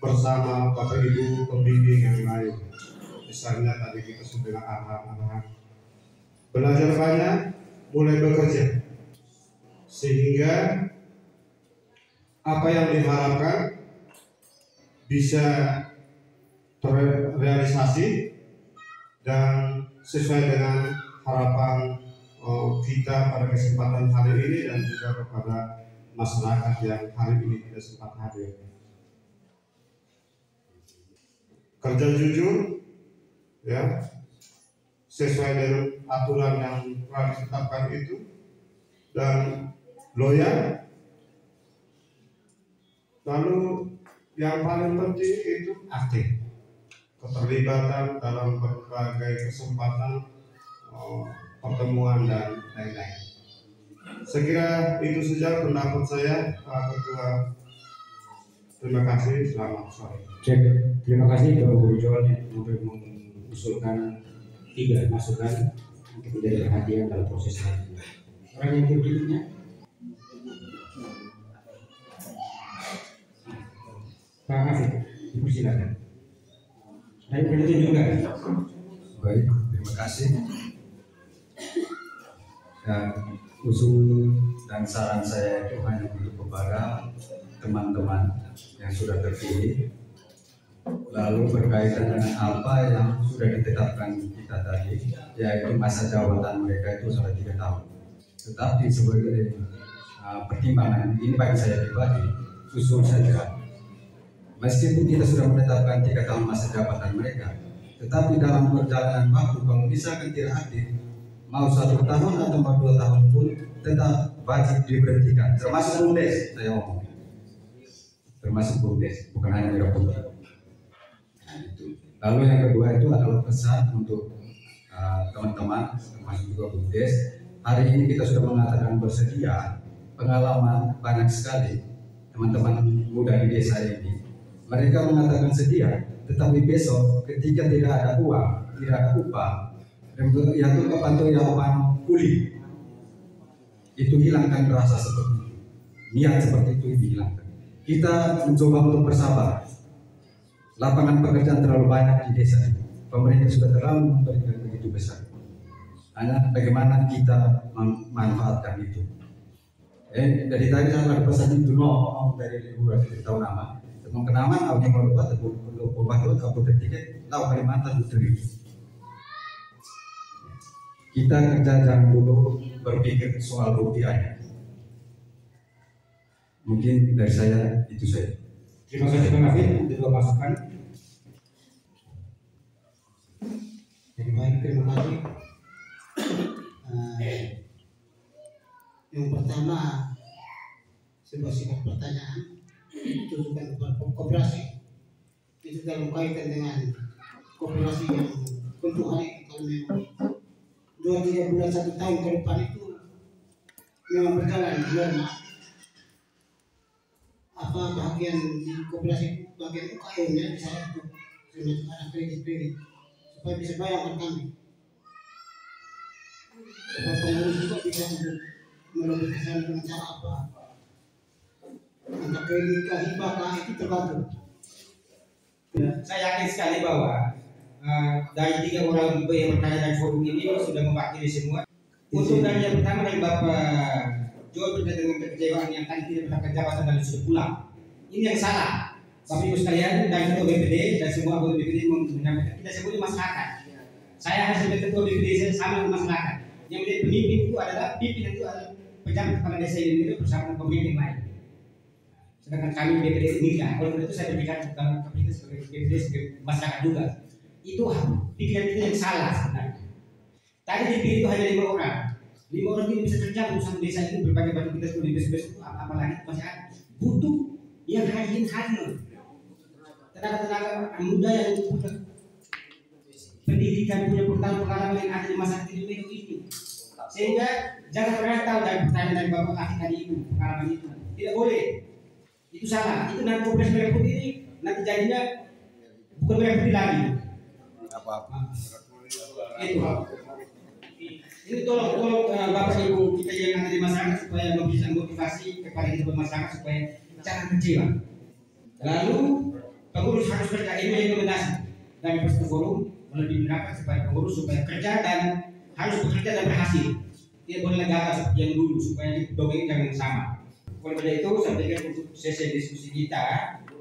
bersama Bapak Ibu pembimbing yang lain. Misalnya tadi kita sudah arahan-arahan. Belajar banyak, mulai bekerja. Sehingga apa yang diharapkan bisa terrealisasi dan sesuai dengan harapan kita pada kesempatan hari ini dan juga kepada masyarakat yang hari ini tidak sempat hadir. Kerja jujur, ya, sesuai dengan aturan yang telah ditetapkan itu, dan loyal. Lalu yang paling penting itu aktif, keterlibatan dalam berbagai kesempatan pertemuan dan lain-lain. Sekira itu saja pendapat saya, Pak Ketua. Terima kasih, selamat sore. Terima kasih Bapak Burjon yang sudah mengusulkan 3 masukan untuk menjadi perhatian dalam proses ini. Orang yang berikutnya. Pak Afif, dipersilakan. Dan begitu juga. Baik, terima kasih. Dan usul dan saran saya itu hanya untuk kepada teman-teman yang sudah terpilih, lalu berkaitan dengan apa yang sudah ditetapkan kita tadi, yaitu masa jabatan mereka itu sudah 3 tahun. Tetapi sebagai pertimbangan ini bagi saya pribadi, usul saja. Meskipun kita sudah menetapkan 3 tahun masa jabatan mereka, tetapi dalam perjalanan waktu kalau misalkan tidak aktif, mau 1 tahun atau 2 tahun pun tetap wajib diberhentikan, termasuk BUMDes, saya ngomong, termasuk BUMDes, bukan hanya Merah Putih. Nah, itu. Lalu yang kedua itu adalah pesan untuk teman-teman, termasuk juga BUMDes. Hari ini kita sudah mengatakan bersedia, pengalaman banyak sekali teman-teman muda di desa ini. Mereka mengatakan sedia, tetapi besok ketika tidak ada uang, tidak ada upah, yang itu pantauan kuli, itu hilangkan rasa seperti itu, niat seperti itu dihilangkan. Kita mencoba untuk bersabar. Lapangan pekerjaan terlalu banyak di desa ini. Pemerintah sudah terlalu memberikan begitu besar. Hanya bagaimana kita memanfaatkan itu. Dari tadi saya ada pesan itu dari Ibu tidak tahu nama. Tentang kenaman, awalnya mau lupa, obat kabut tiket, tahu Kalimantan Putri. Kita kerja jangan dulu berpikir soal rupiahnya. Mungkin dari saya itu saja. Terima kasih Bang Afif untuk 2 masukan. Jadi baik, terima kasih. Yang pertama, sebuah singkat pertanyaan ditujukan kepada koperasi. Itu dalam kaitan dengan koperasi yang untuk hari kalau memang 2-3 bulan 1 tahun ke depan itu memang berjalan normal. Apa bagian di koperasi, bagian UKM-nya bisa untuk semacam ada kredit supaya bisa bayarkan kami. Supaya pengurus juga bisa untuk melalui kesalahan dengan cara apa? Entah kredit kah, hibah kah, itu tergantung. Saya yakin sekali bahwa dari 3 orang yang bertanya dari forum ini sudah mewakili semua. Untuk dari yang pertama dari Bapak Joel berkaitan dengan kekecewaan yang tadi tidak mendapatkan jabatan dan sudah pulang. Ini yang salah. Bapak Ibu sekalian dan Ketua BPD dan semua anggota BPD menyampaikan kita sebut masyarakat. Saya harus sebagai Ketua BPD saya sama dengan masyarakat. Yang menjadi pemimpin itu adalah pimpinan itu adalah pejabat kepala desa ini bersama dengan pemimpin lain. Sedangkan kami BPD mitra. Oleh karena itu saya berbicara tentang kita sebagai BPD sebagai masyarakat juga. Itu pikiran kita yang salah sebenarnya. Tadi dipilih itu hanya 5 orang. 5 orang ini bisa kerja urusan desa ini berbagai macam kita sebagai desa-desa itu apalagi masyarakat butuh yang hadir. Tenaga-tenaga muda yang punya pendidikan, punya pengalaman yang ada di masyarakat ini. Sehingga jangan pernah tahu dari pertanyaan dari Bapak Akhi tadi itu pengalaman itu tidak boleh. Itu salah. Itu nanti Kongres Merah Putih ini nanti jadinya bukan Merah Putih lagi. Itu. Ini tolong Bapak Ibu kita yang ada di masyarakat supaya memberikan motivasi kepada kita masyarakat supaya jangan kecewa. Lalu pengurus harus kerja ini rekomendasi dari Presiden Forum melalui mendapat supaya pengurus supaya kerja dan harus bekerja dan berhasil. Tidak boleh gagal seperti yang dulu supaya didongeng jangan sama. Oleh karena itu saya pikir untuk sesi diskusi kita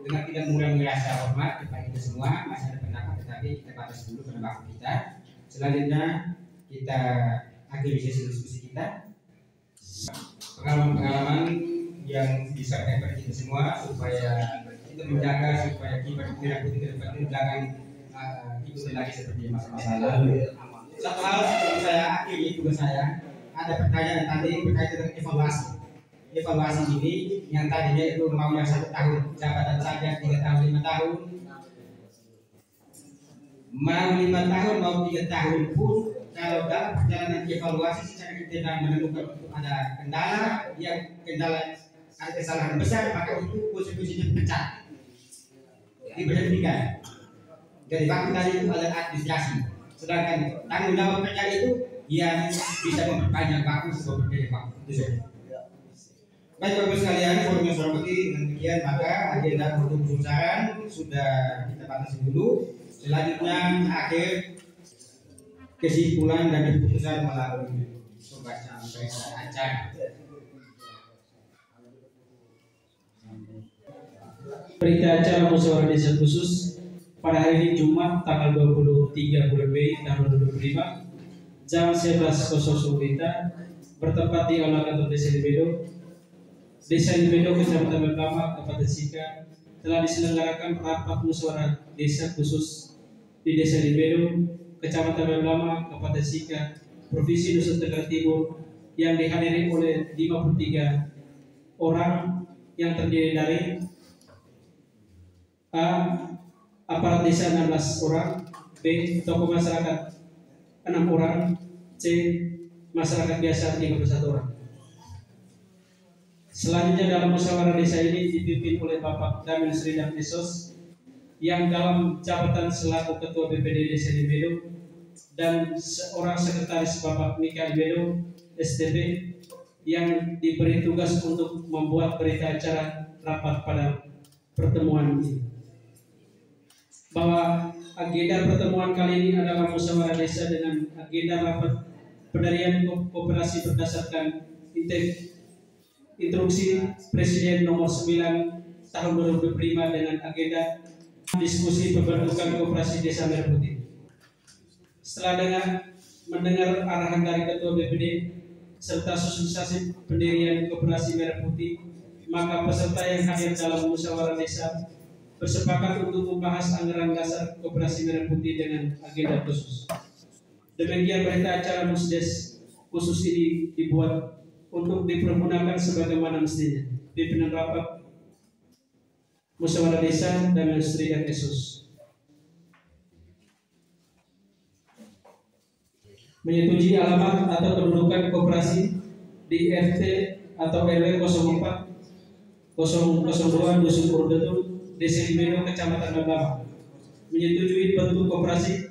dengan tidak mengurangi rasa hormat kepada kita semua masih ada pendapat tetapi kita batas dulu pada waktu kita. Selanjutnya kita akhiri sesi diskusi kita. Pengalaman-pengalaman yang disampaikan kepada kita semua supaya kita menjaga supaya kibar Merah Putih ke depan ini jangan ikuti lagi seperti masa-masa lalu. Satu hal sebelum saya akhiri tugas saya, ada pertanyaan tadi berkaitan dengan evaluasi. Evaluasi ini yang tadinya itu maunya 1 tahun jabatan saja 3 tahun 5 tahun, mau 5 tahun mau 3 tahun pun kalau dalam perjalanan evaluasi secara kita menemukan ada kendala ada kesalahan besar maka itu konsekuensinya pecah. Diberhentikan. Jadi waktu tadi itu adalah administrasi. Sedangkan tanggung jawab kerja itu yang bisa memperpanjang waktu sebelum berjalan waktu. Itu saja. Baik Bapak sekalian, forum yang saya hormati dengan demikian maka agenda untuk saran sudah kita batasi dulu. Selanjutnya akhir kesimpulan dan keputusan melalui pembacaan acara. Berita acara musyawarah desa khusus pada hari ini Jumat tanggal 23 bulan Mei tahun 2025 jam 11.00 WITA bertempat di Aula Kantor Desa Libedo, Desa Libedo, Kecamatan Melama, Kabupaten Sika telah diselenggarakan rapat musyawarah desa khusus di Desa Libedo, Kecamatan Melama, Kabupaten Sika, Provinsi Nusa Tenggara Timur yang dihadiri oleh 53 orang yang terdiri dari A. Aparat desa 16 orang, B. Tokoh masyarakat 6 orang, C. Masyarakat biasa 31 orang. Selanjutnya dalam musyawarah desa ini dipimpin oleh Bapak Damil Sridhar Esos yang dalam jabatan selaku Ketua BPD Desa Libedo dan seorang sekretaris Bapak Mika Libedo STP yang diberi tugas untuk membuat berita acara rapat pada pertemuan ini. Bahwa agenda pertemuan kali ini adalah musyawarah desa dengan agenda rapat pendirian koperasi berdasarkan instruksi Presiden nomor 9 tahun 2005 dengan agenda diskusi pembentukan koperasi desa Merah Putih. Setelah mendengar arahan dari Ketua BPD serta sosialisasi pendirian koperasi Merah Putih, maka peserta yang hadir dalam musyawarah desa bersepakat untuk membahas anggaran dasar koperasi Merah Putih dengan agenda khusus. Demikian berita acara musdes khusus ini dibuat untuk dipergunakan sebagaimana mestinya. Pimpinan rapat musyawarah desa dan Sridhar Esos menyetujui alamat atau kedudukan koperasi di RT atau RW 04 002 Dusun Urdetu, Desa Libedo, Kecamatan Melama. Menyetujui bentuk koperasi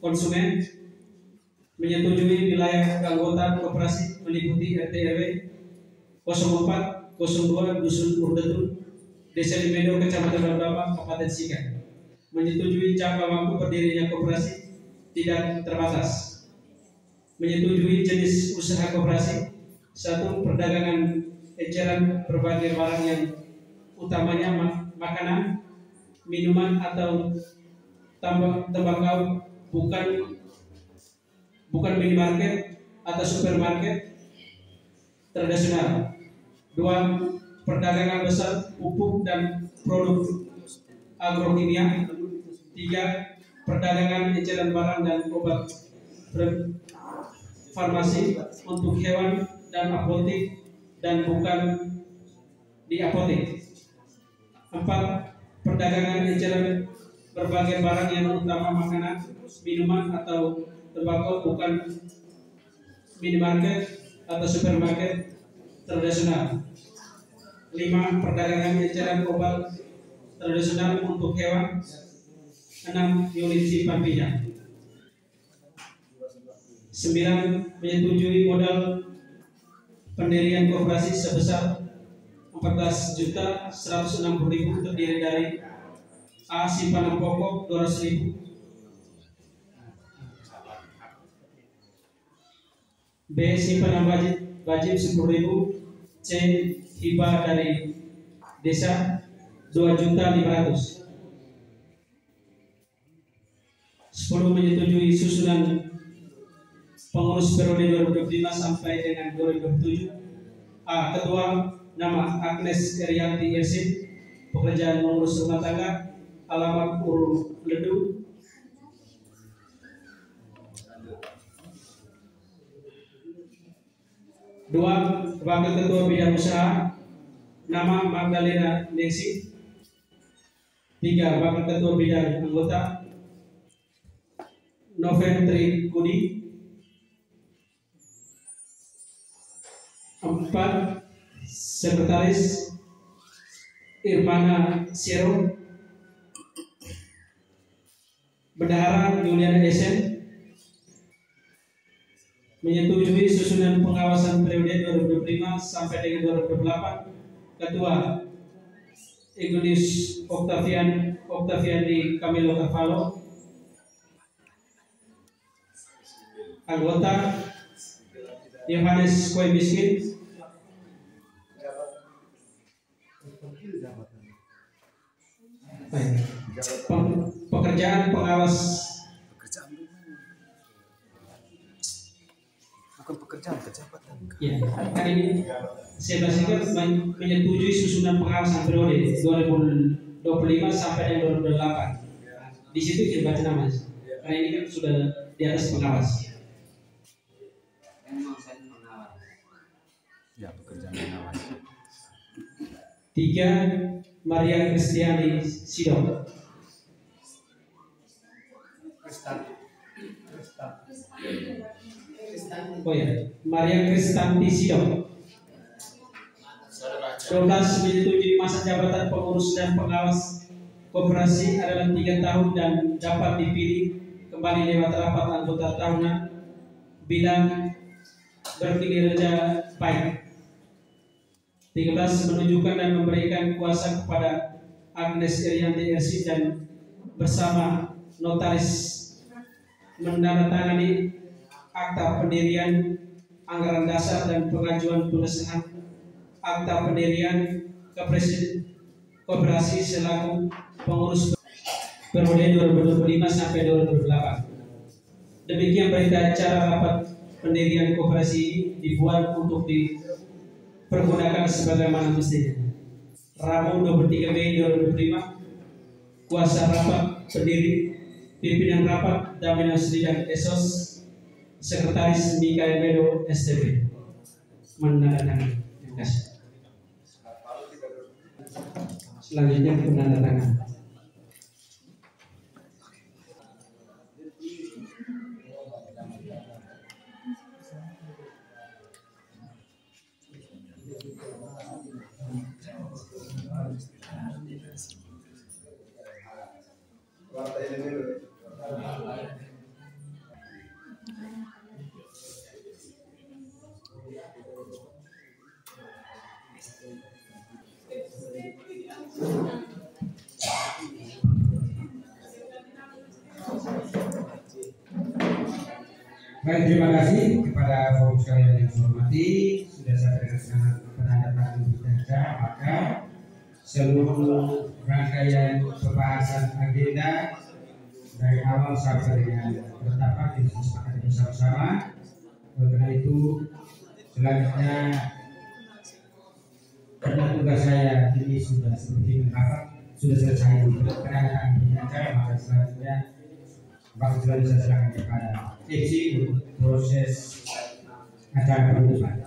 konsumen, menyetujui wilayah keanggotaan koperasi meliputi RT RW 04 02 Dusun Urdetun, Desa Limedo, Kecamatan Bambang, Kabupaten Sika, menyetujui jangka waktu berdirinya koperasi tidak terbatas, menyetujui jenis usaha koperasi. 1. Perdagangan eceran berbagai barang yang utamanya makanan, minuman atau tembakau, bukan minimarket atau supermarket tradisional. 2. Perdagangan besar pupuk dan produk agrokimia. 3. Perdagangan eceran barang dan obat farmasi untuk hewan dan apotek dan bukan di apotek. 4. Perdagangan eceran berbagai barang yang utama makanan, minuman atau tembakau, bukan minimarket atau supermarket tradisional. 5. Perdagangan eceran obat tradisional untuk hewan. 6. Unit simpan pinjam. 9. Menyetujui modal pendirian koperasi sebesar 14.160.000 terdiri dari A. Simpanan pokok 200.000, B. Simpanan wajib 10.000, C. Hibah dari desa 2.500.000. 10. Menyetujui susunan pengurus periode 2025 sampai dengan 2027. A. Ketua, nama Agnes Erianti Yasin, pekerjaan mengurus rumah tangga, alamat Uru Ledu. 2. Wakil Ketua Bidang Usaha, nama Magdalena Nesi. 3. Wakil Ketua Bidang Anggota, Noventri Kudi. 4. Sekretaris Irmana Sero. Bendahara Juliana Esen. Menyetujui susunan pengawasan periode 2025 sampai dengan 2028. Ketua Igunius Octavian di Camilo Carvalho. Anggota Yohanes Kue Miskin. Pekerjaan pengawas, bukan pekerjaan, kejabatan. Ya, kan ini saya bahaskan menyetujui susunan pengawasan periode 2025 sampai dengan 2028. Di situ kita baca nama, karena ini kan sudah di atas pengawas. Ya, pekerjaan pengawas. 3. Maria Kristiani Sidon. Oh ya, Maria Kristanti Sidon. 12. Menyetujui masa jabatan pengurus dan pengawas koperasi adalah 3 tahun dan dapat dipilih kembali lewat rapat anggota tahunan bila berkinerja baik. 13. Menunjukkan dan memberikan kuasa kepada Agnes Erianti Ersi dan bersama notaris menandatangani akta pendirian, anggaran dasar dan pengajuan pengesahan akta pendirian koperasi selaku pengurus periode 2025 sampai 2028. Demikian berita acara rapat pendirian koperasi ini dibuat untuk dipergunakan sebagaimana mestinya. Rabu 23 Mei 2025, kuasa rapat pendiri, pimpinan rapat Damina Sri dan Esos, Sekretaris Mikael Medo STB, menandatangani. Terima kasih. Selanjutnya penandatangan. Baik, terima kasih kepada forum sekalian yang saya hormati. Sudah saya berikan penandatangan berita, maka seluruh rangkaian pembahasan agenda dari awal sampai dengan penetapan disepakati bersama-sama. Karena itu selanjutnya karena tugas saya ini sudah seperti sudah selesai penandatangan berita, maka selanjutnya Bang Julian saya serahkan kepada FC untuk proses acara penutupan.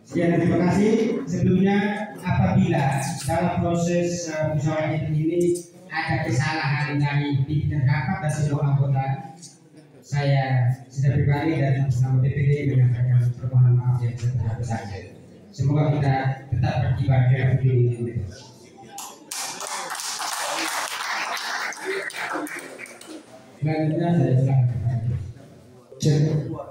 Sekian, terima kasih. Sebelumnya apabila dalam proses musyawarah ini ada kesalahan dari pimpinan rapat dan seluruh anggota, saya secara pribadi dan bersama DPD menyampaikan permohonan maaf yang sebesar-besarnya. Semoga kita tetap berkibar dalam ini. Selanjutnya saya silakan.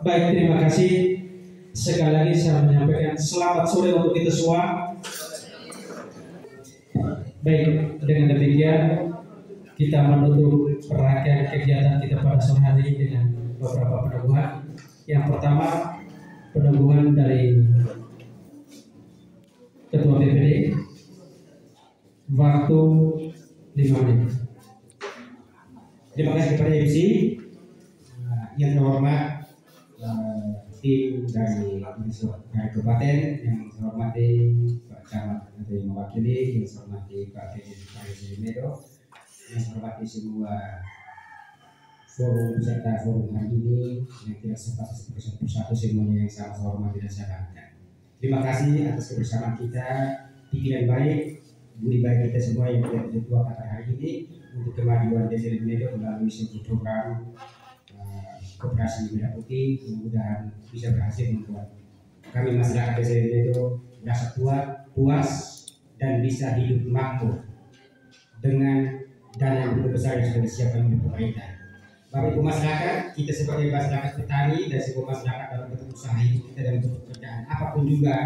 Baik, terima kasih. Sekali lagi saya menyampaikan selamat sore untuk kita semua. Baik, dengan demikian kita menutup rangkaian kegiatan kita pada sore hari ini dengan beberapa peneguhan. Yang pertama, peneguhan dari Ketua BPD, waktu 5 menit. Terima kasih kepada MC yang terhormat, tim dari kabupaten yang saya hormati, Pak Camat yang mewakili, yang saya hormati Pak Fede Medo, yang saya hormati semua forum peserta forum hari ini yang tidak sempat persatu semuanya yang saya hormati dan saya banggakan. Terima kasih atas kebersamaan kita, pikiran baik, budi baik kita semua yang tidak dituakan hari ini untuk kemajuan Desa Medo melalui sebuah program Koperasi Merah Putih. Mudah-mudahan bisa berhasil membuat kami masyarakat Desa Medo merasa puas dan bisa hidup makmur dengan dana yang begitu besar yang sudah disiapkan oleh pemerintah. Bapak Ibu masyarakat, kita sebagai masyarakat petani dan sebuah masyarakat dalam bentuk usaha hidup kita dan bentuk pekerjaan apapun juga,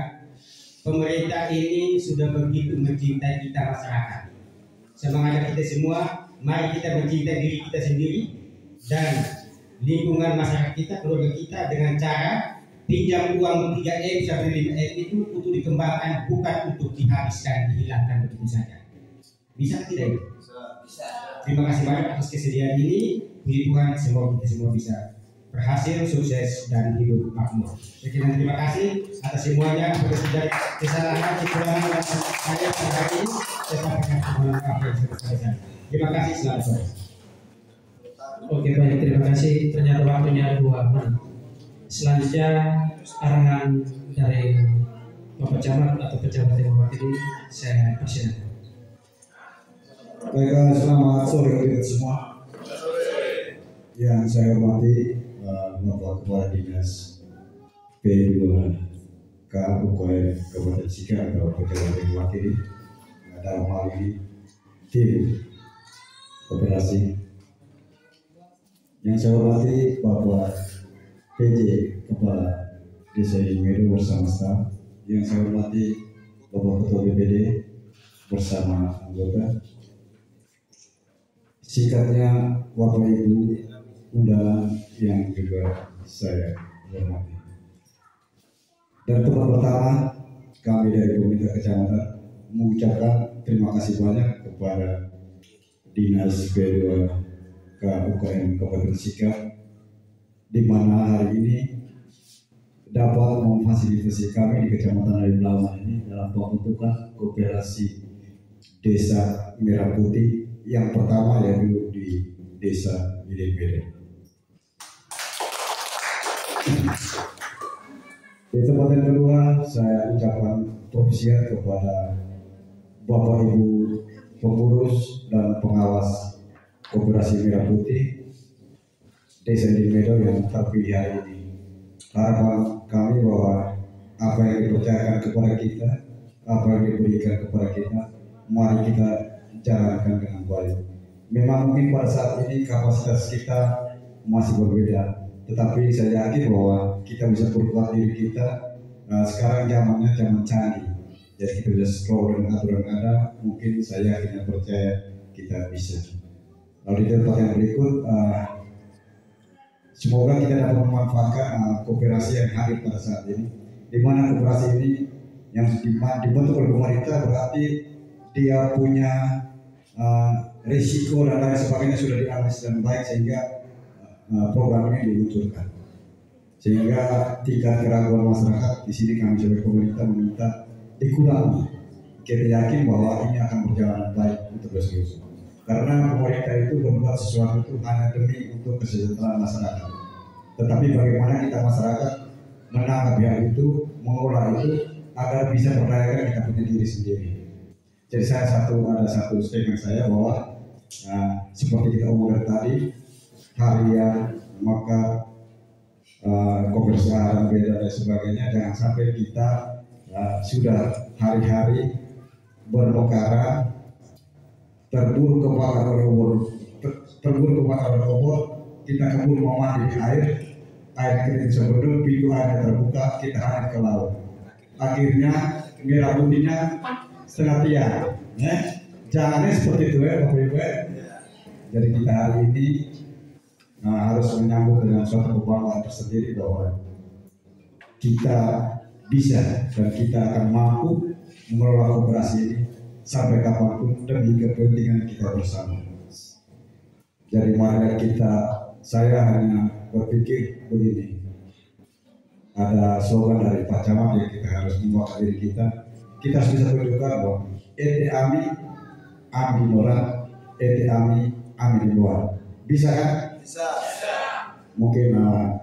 pemerintah ini sudah begitu mencintai kita masyarakat. Semangat kita semua, mari kita mencintai diri kita sendiri dan lingkungan masyarakat kita, keluarga kita dengan cara pinjam uang 3M sampai 5M itu untuk dikembangkan, bukan untuk dihabiskan, dihilangkan begitu saja. Bisa tidak itu? Bisa. Terima kasih banyak atas kesediaan ini. Puji Tuhan, semoga kita semua bisa berhasil, sukses dan hidup makmur. Sekian, terima kasih atas semuanya. Dari kesalahan, kekurangan dan saya hari ini saya sampaikan permohonan maaf yang sebesar-besarnya. Terima kasih, selamat sore. Oke, baik, terima kasih. Ternyata waktunya 2 menit. Selanjutnya arahan dari Bapak Camat atau pejabat yang mewakili, saya persilakan. Baiklah, selamat sore untuk semua. Yang saya hormati Bapak Kepala Dinas P2K UKM Kabupaten Sika atau pejabat yang mewakili, dalam hal ini tim operasi. Yang saya hormati Bapak PJ Kepala Desa Medo bersama staf. Yang saya hormati Bapak Ketua BPD bersama anggota. Singkatnya, Bapak Ibu undangan yang juga saya hormati. Dan tempat pertama, kami dari pemerintah kecamatan mengucapkan terima kasih banyak kepada Dinas P2K UKM Kabupaten Sika, di mana hari ini dapat memfasilitasi kami di Kecamatan Ari Blama ini dalam pembentukan koperasi Desa Merah Putih yang pertama yaitu di Desa Medo. Di tempat yang kedua, saya ucapkan profisiat kepada Bapak Ibu pengurus dan pengawas Koperasi Merah Putih Desa Medo yang terpilih hari ini. Harapan kami bahwa apa yang dipercayakan kepada kita, apa yang diberikan kepada kita, mari kita jalankan dengan baik. Memang mungkin pada saat ini kapasitas kita masih berbeda, tetapi saya yakin bahwa kita bisa berbuat diri kita. Sekarang zamannya zaman canggih, jadi kita bisa scroll dengan aturan ada. Mungkin saya yakin percaya kita bisa. Lalu di tempat yang berikut, semoga kita dapat memanfaatkan kooperasi yang hadir pada saat ini, di mana kooperasi ini yang dibentuk oleh pemerintah berarti dia punya risiko dan lain sebagainya sudah dianalisis dengan baik sehingga program ini diluncurkan. Sehingga tingkat keraguan masyarakat di sini kami sebagai pemerintah meminta dikurangi. Kita yakin bahwa ini akan berjalan baik untuk bersih. Karena pemerintah itu berbuat sesuatu itu hanya demi untuk kesejahteraan masyarakat. Tetapi bagaimana kita masyarakat menangkap hal itu, mengolah itu agar bisa berdayakan kita punya diri sendiri. Jadi ada satu statement saya bahwa seperti kita omongkan tadi, harian, maka kebersihan beda dan sebagainya, jangan sampai kita sudah hari-hari bermekara terburu kebakar oleh obor, kita keburu mau mandi di air kita sebelum pintu air terbuka, kita hanya ke laut. Akhirnya merah putihnya setengah tiang, ya. Jangan seperti itu ya Bapak Ibu. Jadi kita hari ini harus menyambut dengan suatu kebanggaan tersendiri bahwa kita bisa dan kita akan mampu mengelola kooperasi ini sampai kapanpun demi kepentingan kita bersama. Dari mana saya hanya berpikir begini, ada slogan dari Pak Camat yang kita harus membawa diri kita harus bisa tunjukkan bahwa ete ami noran, ete ami luar. Bisa kan? Bisa. Mungkin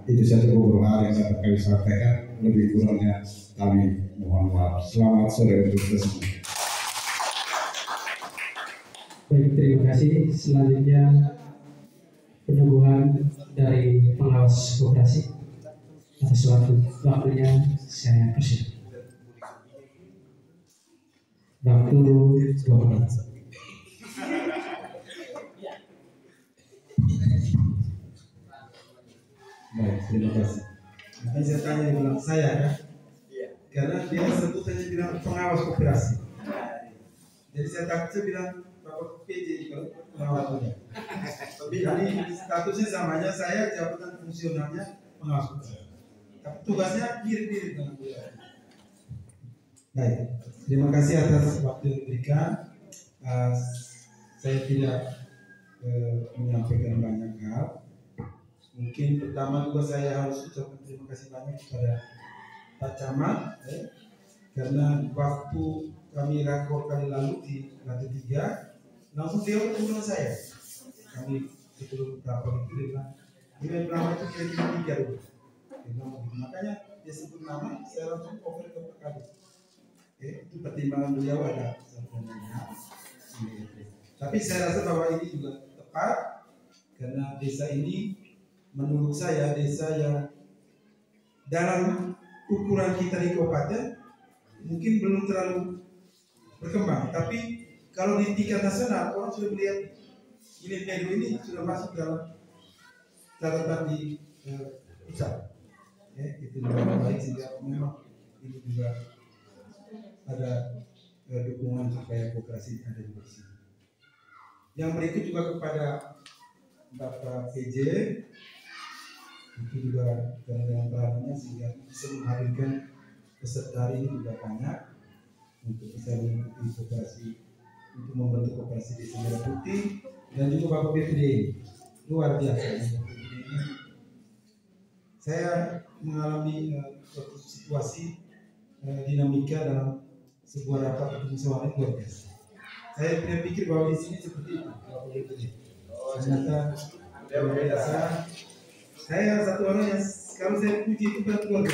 itu saja beberapa hal yang dapat kami sampaikan. Lebih kurangnya kami mohon maaf. Selamat sore untuk kita semua. Baik, terima kasih. Selanjutnya penyembuhan dari pengawas koperasi. Atas waktunya saya persilakan. Waktu 2 menit. Baik, terima kasih. Nanti saya tanya yang bilang saya kan, karena dia sebutannya bilang pengawas koperasi. Jadi saya takut saya bilang Bapak PJ kalau pengawasnya. Tapi ini statusnya samanya saya jabatan fungsionalnya pengawas koperasi. Tapi tugasnya mirip-mirip dengan beliau. Baik, terima kasih atas waktu yang diberikan. Saya tidak menyampaikan banyak hal. Mungkin pertama juga saya harus ucapkan terima kasih banyak kepada Pak Camat, karena waktu kami rakor kali lalu di lantai 3, langsung dia ketemu dengan saya. Kami sebelum rakor itu dia bilang, nilai pertama itu kira-kira 3 dulu. Makanya dia sebut nama, saya langsung over ke Pak Kadis. Itu pertimbangan beliau ada sebenarnya. Tapi saya rasa bahwa ini juga tepat karena desa ini menurut saya desa yang dalam ukuran kita di kabupaten mungkin belum terlalu berkembang, tapi kalau di tingkat nasional orang sudah melihat ini Peru ini sudah masuk dalam catatan di pusat. Itu juga baik sehingga memang ini juga ada dukungan supaya koperasi ada di sini. Yang berikut juga kepada Bapak PJ, itu juga dengan peranannya sehingga bisa menghadirkan peserta hari ini juga banyak untuk bisa mengikuti koperasi, untuk membentuk koperasi Desa Merah Putih, dan juga Bapak BPD luar biasa. Saya mengalami suatu situasi dinamika dalam sebuah rapat musyawarah luar biasa. Saya tidak pikir bahwa di sini seperti itu, Bapak BPD. Ternyata luar biasa. Saya satu orang yang kalau saya puji itu kan keluarga.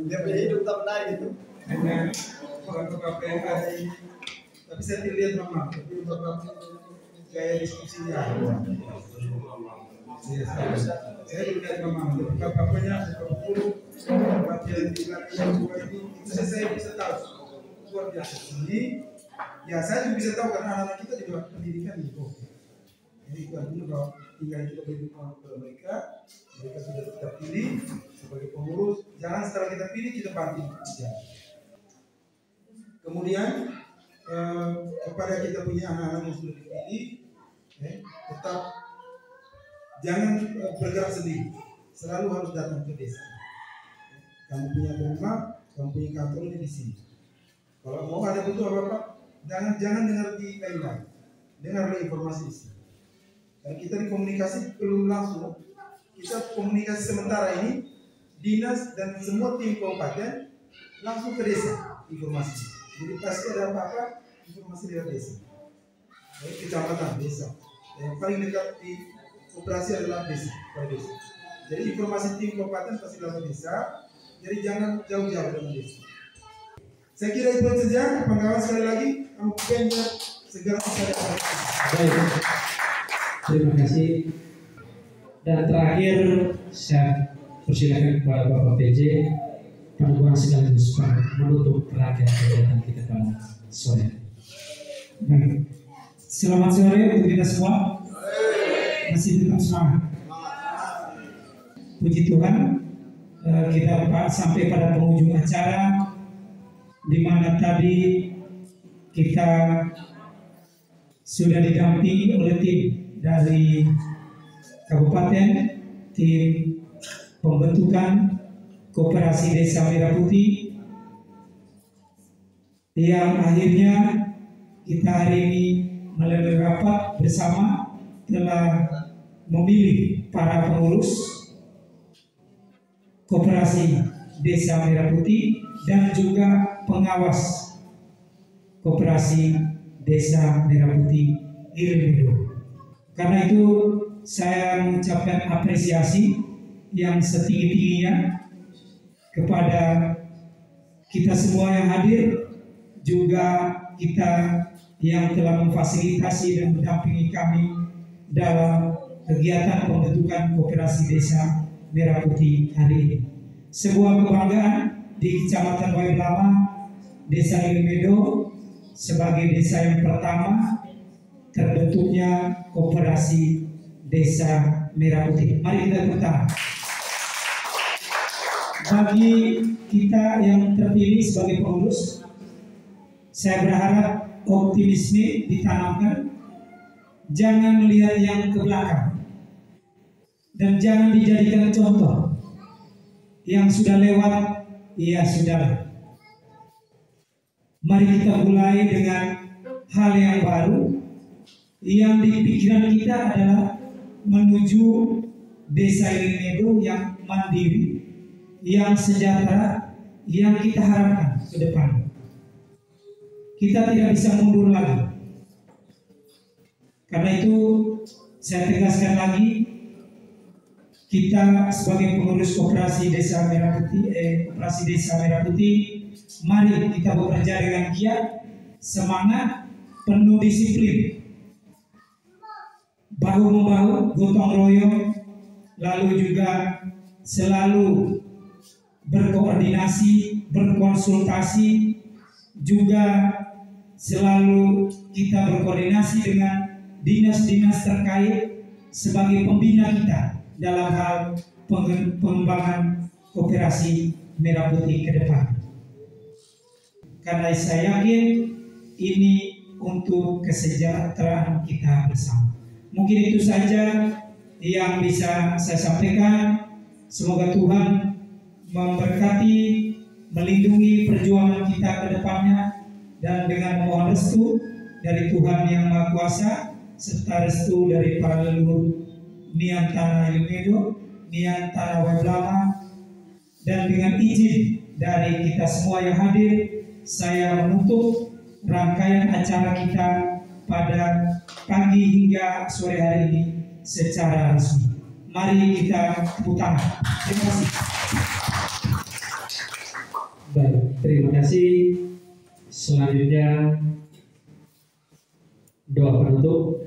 Dia punya hidup tak naik itu. Dengan bapak-bapak yang ada ini, tapi saya tidak lihat mama, tapi bapak gaya diskusinya. Saya belum lihat mama, tapi bapaknya bapak guru, bapak yang tinggal yang dua ini saya bisa tahu luar biasa. Ini, ya saya juga bisa tahu karena anak-anak kita juga pendidikan di bawah. Jadi itu artinya bahwa tinggal kita berhubungan kepada mereka sudah kita pilih sebagai pengurus. Jangan setelah kita pilih kita banting jalan. Kemudian kepada kita punya anak-anak yang sudah dipilih, tetap jangan bergerak sendiri, selalu harus datang ke desa. Kamu punya rumah, kamu punya kantor di sini. Kalau mau ada butuh apa-apa, jangan dengar di lain-lain, dengarlah informasi di sini. Dan kita di komunikasi belum langsung, kita komunikasi sementara ini dinas dan semua tim kabupaten langsung ke desa informasi. Jadi pasti ada apa-apa informasi dari desa, dari kecamatan desa. Yang paling dekat di operasi adalah desa, desa. Jadi informasi tim kabupaten pasti langsung desa. Jadi jangan jauh-jauh dengan desa. Saya kira itu saja. Penggawa sekali lagi, kamu punya segera bisa. Baik, terima kasih. Dan terakhir saya persilakan kepada Bapak PJ Pangkuan sekaligus menutup rangkaian kegiatan kita pada sore. Baik, selamat sore untuk kita semua. Masih tetap semangat. Puji Tuhan, kita sampai pada penghujung acara, di mana tadi kita sudah didampingi oleh tim dari kabupaten, tim pembentukan Koperasi Desa Merah Putih, yang akhirnya kita hari ini melalui rapat bersama telah memilih para pengurus Koperasi Desa Merah Putih dan juga pengawas Koperasi Desa Merah Putih Ilmedo. Karena itu saya mengucapkan apresiasi yang setinggi-tingginya kepada kita semua yang hadir, juga kita yang telah memfasilitasi dan mendampingi kami dalam kegiatan pembentukan Koperasi Desa Merah Putih hari ini. Sebuah kebanggaan di Kecamatan Wailama, Desa Ilmedo, sebagai desa yang pertama terbentuknya Koperasi Desa Merah Putih. Mari kita tepuk tangan. Bagi kita yang terpilih sebagai pengurus, saya berharap optimisme ditanamkan, jangan melihat yang ke belakang, dan jangan dijadikan contoh. Yang sudah lewat, ya sudah. Mari kita mulai dengan hal yang baru. Yang di pikiran kita adalah menuju Desa Ilmedo yang mandiri, yang sejahtera, yang kita harapkan ke depan. Kita tidak bisa mundur lagi. Karena itu saya tegaskan lagi, kita sebagai pengurus Koperasi Desa Merah Putih, Koperasi Desa Merah Putih, mari kita bekerja dengan giat, semangat, penuh disiplin, bahu membahu, gotong royong, lalu juga selalu berkoordinasi, berkonsultasi, juga selalu kita berkoordinasi dengan dinas-dinas terkait sebagai pembina kita dalam hal pengembangan Koperasi Merah Putih ke depan. Karena saya yakin ini untuk kesejahteraan kita bersama. Mungkin itu saja yang bisa saya sampaikan. Semoga Tuhan memberkati, melindungi perjuangan kita ke depannya, dan dengan mohon restu dari Tuhan Yang Maha Kuasa serta restu dari para leluhur Nian Tanah Ilmedo, Nian Tanah Wailama, dan dengan izin dari kita semua yang hadir, saya menutup rangkaian acara kita pada pagi hingga sore hari ini secara resmi. Mari kita tepuk tangan. Terima kasih. Baik, terima kasih. Selanjutnya doa penutup